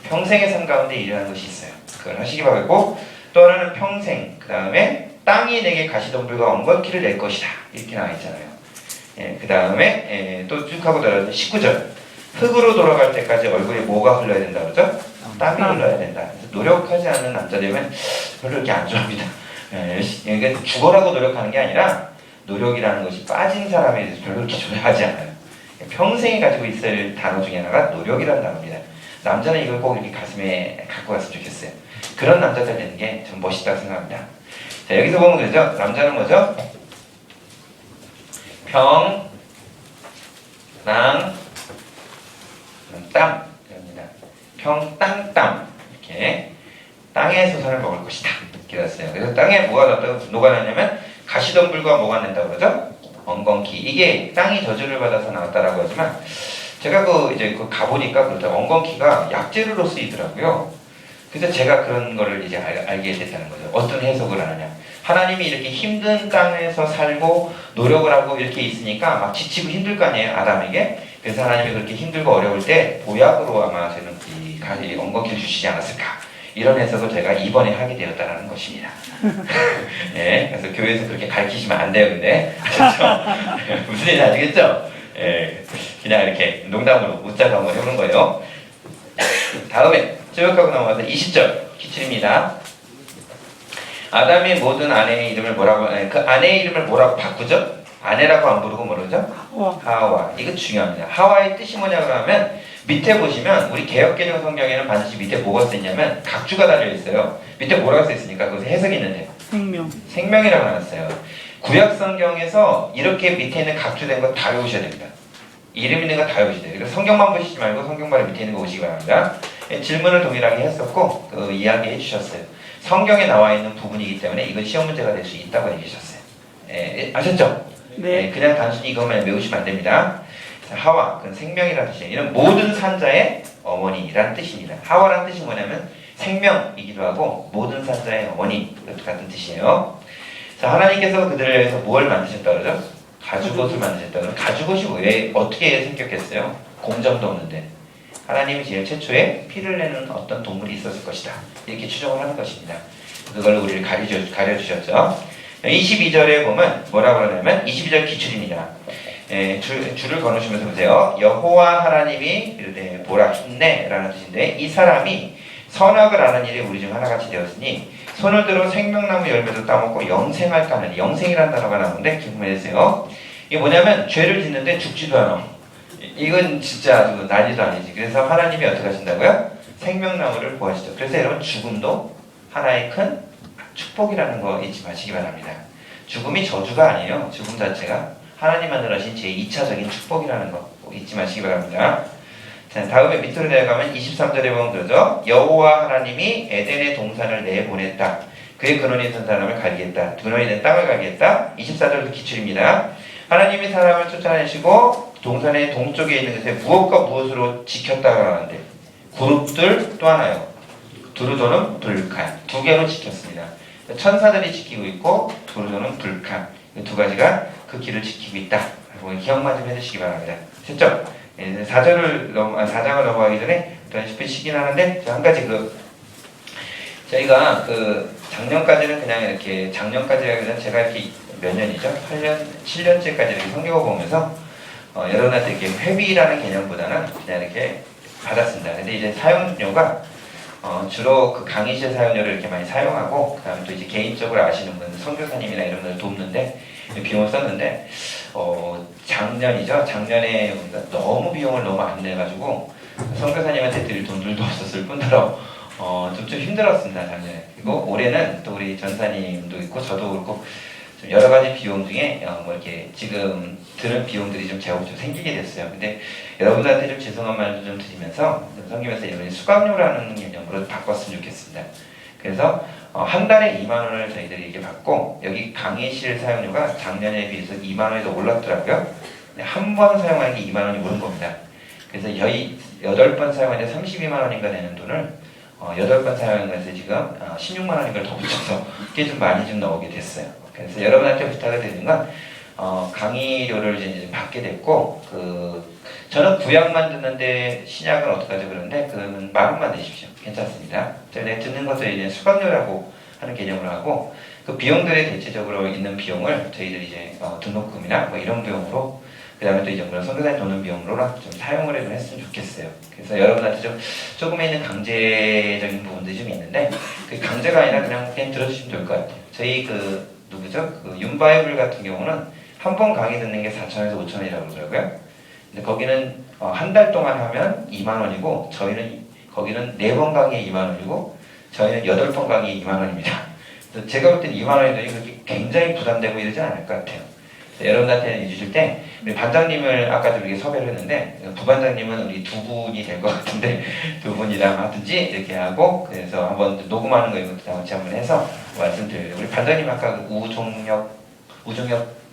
평생의 삶 가운데 일하는 것이 있어요. 그걸 하시기 바라고 또 하나는 평생 그 다음에 땅이 내게 가시덤불과 엉겅퀴를 낼 것이다. 이렇게 나와 있잖아요. 그 다음에 또 쭉 하고 들어가서 19절 흙으로 돌아갈 때까지 얼굴에 뭐가 흘러야 된다 그러죠? 땀이 흘러야 된다. 그래서 노력하지 않는 남자들은 별로 이렇게 안 좋아합니다. 그러니까 죽어라고 노력하는 게 아니라 노력이라는 것이 빠진 사람에 대해서 별로 그렇게 좋아하지 않아요. 평생에 가지고 있어야 할 단어 중에 하나가 노력이라는 단어입니다. 남자는 이걸 꼭 이렇게 가슴에 갖고 갔으면 좋겠어요. 그런 남자들 되는 게 좀 멋있다고 생각합니다. 자, 여기서 보면 그러죠? 남자는 뭐죠? 평, 낭, 땀 입니다. 평, 땅, 땀 이렇게 땅에서 선을 먹을 것이다 이렇게 됐어요. 그래서 땅에 뭐가 녹아나냐면 가시덤불과 뭐가 낸다 그러죠? 엉겅퀴. 이게 땅이 저주를 받아서 나왔다라고 하지만 제가 이제 가보니까 그렇다. 엉겅퀴가 약재로 쓰이더라고요. 그래서 제가 그런 거를 이제 알게 됐다는 거죠. 어떤 해석을 하느냐. 하나님이 이렇게 힘든 땅에서 살고 노력을 하고 이렇게 있으니까 막 지치고 힘들 거 아니에요, 아담에게. 그래서 하나님이 그렇게 힘들고 어려울 때 보약으로 아마 저는 이 엉겅퀴를 주시지 않았을까. 이런 해석을 제가 이번에 하게 되었다는 것입니다. 네, 그래서 교회에서 그렇게 가르치시면 안 돼요, 근데. 그렇죠? 무슨 일인지 아시겠죠? 그냥 이렇게 농담으로 웃자고 한번 해보는 거예요. 다음에 쭉 하고 넘어가서 20절 기출입니다. 아담의 모든 아내의 이름을 그 아내의 이름을 뭐라고 바꾸죠? 아내라고 안 부르고 뭐라죠? 하와. 이거 중요합니다. 하와의 뜻이 뭐냐고 하면 밑에 보시면 우리 개역개정 성경에는 반드시 밑에 뭐가 쓰있냐면 각주가 달려있어요. 밑에 뭐라고 써있으니까 그것에 해석이 있는데 생명이라고 나왔어요. 구약 성경에서 이렇게 밑에 있는 각주된 거 다 외우셔야 됩니다. 이름 있는 거 다 외우셔야 돼요. 그래서 성경만 보시지 말고 성경 바로 밑에 있는 거 오시기 바랍니다. 질문을 동일하게 했었고 이야기해 주셨어요. 성경에 나와 있는 부분이기 때문에 이건 시험 문제가 될 수 있다고 얘기하셨어요. 아셨죠? 네. 그냥 단순히 이것만 외우시면 안 됩니다. 하와, 그건 생명이라는 뜻이에요. 이는 모든 산자의 어머니라는 뜻입니다. 하와라는 뜻이 뭐냐면 생명이기도 하고 모든 산자의 어머니 같은 뜻이에요. 자, 하나님께서 그들을 위해서 뭘 만드셨다 그러죠? 가죽옷을 만드셨다 그러죠. 가죽옷이 왜 어떻게 생겼겠어요? 공정도 없는데. 하나님이 제일 최초에 피를 내는 어떤 동물이 있었을 것이다. 이렇게 추정을 하는 것입니다. 그걸 우리를 가려주셨죠. 22절에 보면 뭐라고 그러냐면 22절 기출입니다. 줄을 거놓으시면서 보세요. 여호와 하나님이 이르되 보라 힘내 라는 뜻인데, 이 사람이 선악을 아는 일이 우리 중 하나같이 되었으니 손을 들어 생명나무 열매도 따먹고 영생할까 하는, 영생이라는 단어가 나오는데 기분해주세요. 이게 뭐냐면 죄를 짓는데 죽지도 않아. 이건 진짜 아주 난리도 아니지. 그래서 하나님이 어떻게 하신다고요? 생명나무를 보하시죠. 그래서 여러분, 죽음도 하나의 큰 축복이라는 거 잊지 마시기 바랍니다. 죽음이 저주가 아니에요. 죽음 자체가 하나님만으로 하신 제2차적인 축복이라는 거 잊지 마시기 바랍니다. 자, 다음에 밑으로 내려가면 23절에 보면 그러죠. 여호와 하나님이 에덴의 동산을 내보냈다. 그의 근원이 된 사람을 갈기했다. 근원이 된 땅을 갈기했다. 24절도 기출입니다. 하나님이 사람을 쫓아내시고 동산의 동쪽에 있는 것에 무엇과 무엇으로 지켰다고 하는데, 그룹들 또 하나요. 두루도는 불칸. 두 개로 지켰습니다. 천사들이 지키고 있고 두루도는 불칸. 두 가지가 그 길을 지키고 있다. 기억만 좀 해주시기 바랍니다. 됐죠? 4장을 넘어가기 전에 또 짚으시긴 하는데, 한 가지 저희가 작년까지는 그냥 이렇게, 작년까지는 제가 이렇게 몇 년이죠? 8년, 7년째까지 이렇게 성경을 보면서 여러분한테 이렇게 회비라는 개념보다는 그냥 이렇게 받았습니다. 근데 이제 사용료가 주로 그 강의실 사용료를 이렇게 많이 사용하고, 그 다음에 또 이제 개인적으로 아시는 분, 선교사님이나 이런 분들 돕는데, 비용을 썼는데, 작년이죠. 작년에 너무 비용을 너무 안 내가지고, 선교사님한테 드릴 돈들도 없었을 뿐더러, 좀 힘들었습니다, 작년에. 그리고 올해는 또 우리 전사님도 있고, 저도 그렇고, 좀 여러 가지 비용 중에, 이렇게 지금 드는 비용들이 좀 제법 좀 생기게 됐어요. 근데 여러분들한테 좀 죄송한 말도 좀 드리면서, 섬기면서 이번에 수강료라는 개념으로 바꿨으면 좋겠습니다. 그래서 한 달에 2만 원을 저희들이 이렇게 받고, 여기 강의실 사용료가 작년에 비해서 2만 원이 더 올랐더라고요. 한 번 사용하는 게 2만 원이 오른 겁니다. 그래서 8번 사용하는데 32만 원인가 되는 돈을 8번 사용한 것에 지금 16만 원인가를 더 붙여서 그게 좀 많이 좀 나오게 됐어요. 그래서 여러분한테 부탁을 드리는 건, 강의료를 이제 받게 됐고, 저는 구약만 듣는데 신약은 어떡하죠? 그런데 그건 마음만 내십시오. 괜찮습니다. 제가 듣는 것도 이제 수강료라고 하는 개념으로 하고, 그 비용들에 대체적으로 있는 비용을 저희들이 이제 등록금이나 뭐 이런 비용으로, 그 다음에 또 이제 선교사님 도는 비용으로 좀 사용을 했으면 좋겠어요. 그래서 여러분한테 조금 있는 강제적인 부분들이 좀 있는데, 그 강제가 아니라 그냥 들어주시면 될 것 같아요. 저희 누구죠? 윤바이블 같은 경우는 한 번 강의 듣는 게 4,000에서 5,000원이라고 그러더라고요. 근데 거기는 한 달 동안 하면 2만 원이고, 거기는 4번 강의에 2만 원이고, 저희는 8번 강의에 2만 원입니다. 그래서 제가 볼 때는 2만 원이더니 그렇게 굉장히 부담되고 이러지 않을 것 같아요. 여러분한테 해주실 때, 우리 반장님을 아까도 이렇게 섭외를 했는데, 부반장님은 우리 두 분이 될 것 같은데, 두 분이랑 하든지 이렇게 하고, 그래서 한번 녹음하는 거 이것도 같이 한번 해서 말씀드려요. 우리 반장님 아까 우종혁,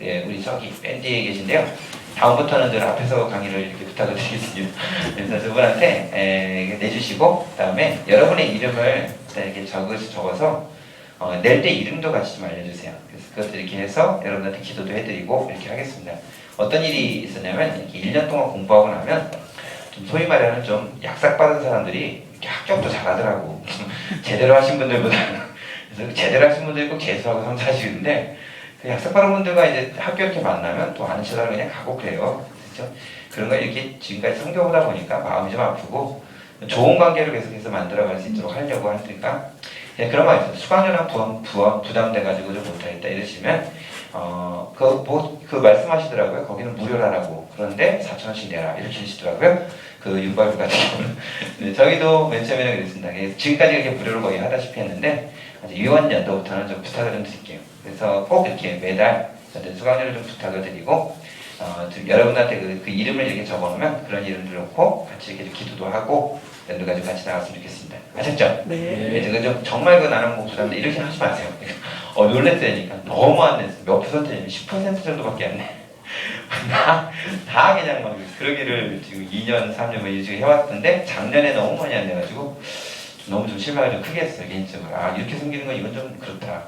예, 우리 저기 밴드에 계신데요. 다음부터는 늘 앞에서 강의를 이렇게 부탁을 드리겠습니다. 그래서 두 분한테 내주시고, 그 다음에 여러분의 이름을 이렇게 적어서 낼 때 이름도 같이 좀 알려주세요. 그래서 그것도 이렇게 해서 여러분한테 기도도 해드리고 이렇게 하겠습니다. 어떤 일이 있었냐면, 이렇게 1년 동안 공부하고 나면 좀 소위 말하는 좀 약삭받은 사람들이 이렇게 합격도 잘하더라고. 제대로 하신 분들보다는. 그래서 제대로 하신 분들 꼭 재수하고 성사하시는데, 그 약삭받은 분들과 이제 학교 이렇게 만나면 또 아는 체다로 그냥 가고 그래요. 그렇죠? 그런 걸 이렇게 지금까지 성교보다 보니까 마음이 좀 아프고, 좋은 관계를 계속해서 만들어갈 수 있도록 하려고 하니까, 예, 그런 거 있어요. 수강료랑 부담돼가지고 좀 못하겠다 이러시면, 말씀하시더라고요. 거기는 무료라고. 그런데 4,000원씩 내라. 이렇게 하시더라고요. 윤발부 같은 경우는. 네, 저희도 맨 처음에는 그랬습니다. 지금까지 이렇게 무료로 거의 하다시피 했는데, 이번 연도부터는 좀 부탁을 좀 드릴게요. 그래서 꼭 이렇게 매달 저한테 수강료를 좀 부탁을 드리고, 여러분한테 그 이름을 이렇게 적어놓으면 그런 이름들 넣고 같이 이렇게 기도도 하고 연도까지 같이 나갔으면 좋겠습니다. 아셨죠? 네. 제가 좀 정말 나는 뭐 부담돼 이렇게 하지 마세요. 놀랬다니까 너무 안 냈어. 몇 퍼센트냐면 10% 정도밖에 안 내. 다 그냥 막 그러기를 지금 2년, 3년 뭐 이렇게 해왔던데 작년에 너무 많이 안 내가지고 너무 좀 실망을 좀 크게 했어요 개인적으로. 이렇게 생기는 건 이건 좀 그렇다.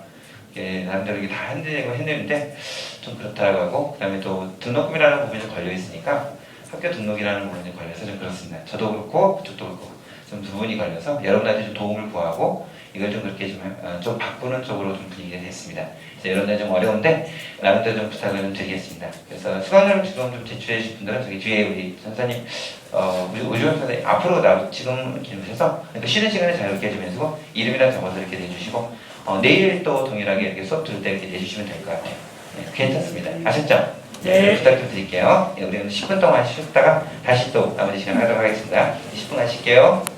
나름대로 이게 다 했는데 좀 그렇다고 하고, 그다음에 또 등록금이라는 부분이 좀 걸려 있으니까 학교 등록이라는 부분이 걸려서 좀 그렇습니다. 저도 그렇고 그쪽도 그렇고 좀 두 분이 걸려서 여러분한테 좀 도움을 구하고 이걸 좀 그렇게 좀 바꾸는 쪽으로 좀 분위기가 됐습니다. 그래서 여러분들 좀 어려운데 나름대로 좀 부탁을 좀 드리겠습니다. 그래서 수강료를 지금 좀 제출해 주실 분들은 저기 뒤에 우리 전사님, 우리 오주원 선생님 앞으로 지금 이렇게 오셔서 그러니까 쉬는 시간에 자유롭게 해주면서 이름이랑 적어서 이렇게 내주시고 내일 또 동일하게 이렇게 수업 들을 때 이렇게 내주시면 될 것 같아요. 네, 괜찮습니다. 아셨죠? 네. 부탁 좀 드릴게요. 우리는 10분 동안 쉬었다가 다시 또 나머지 시간 하도록 하겠습니다. 10분 하실게요.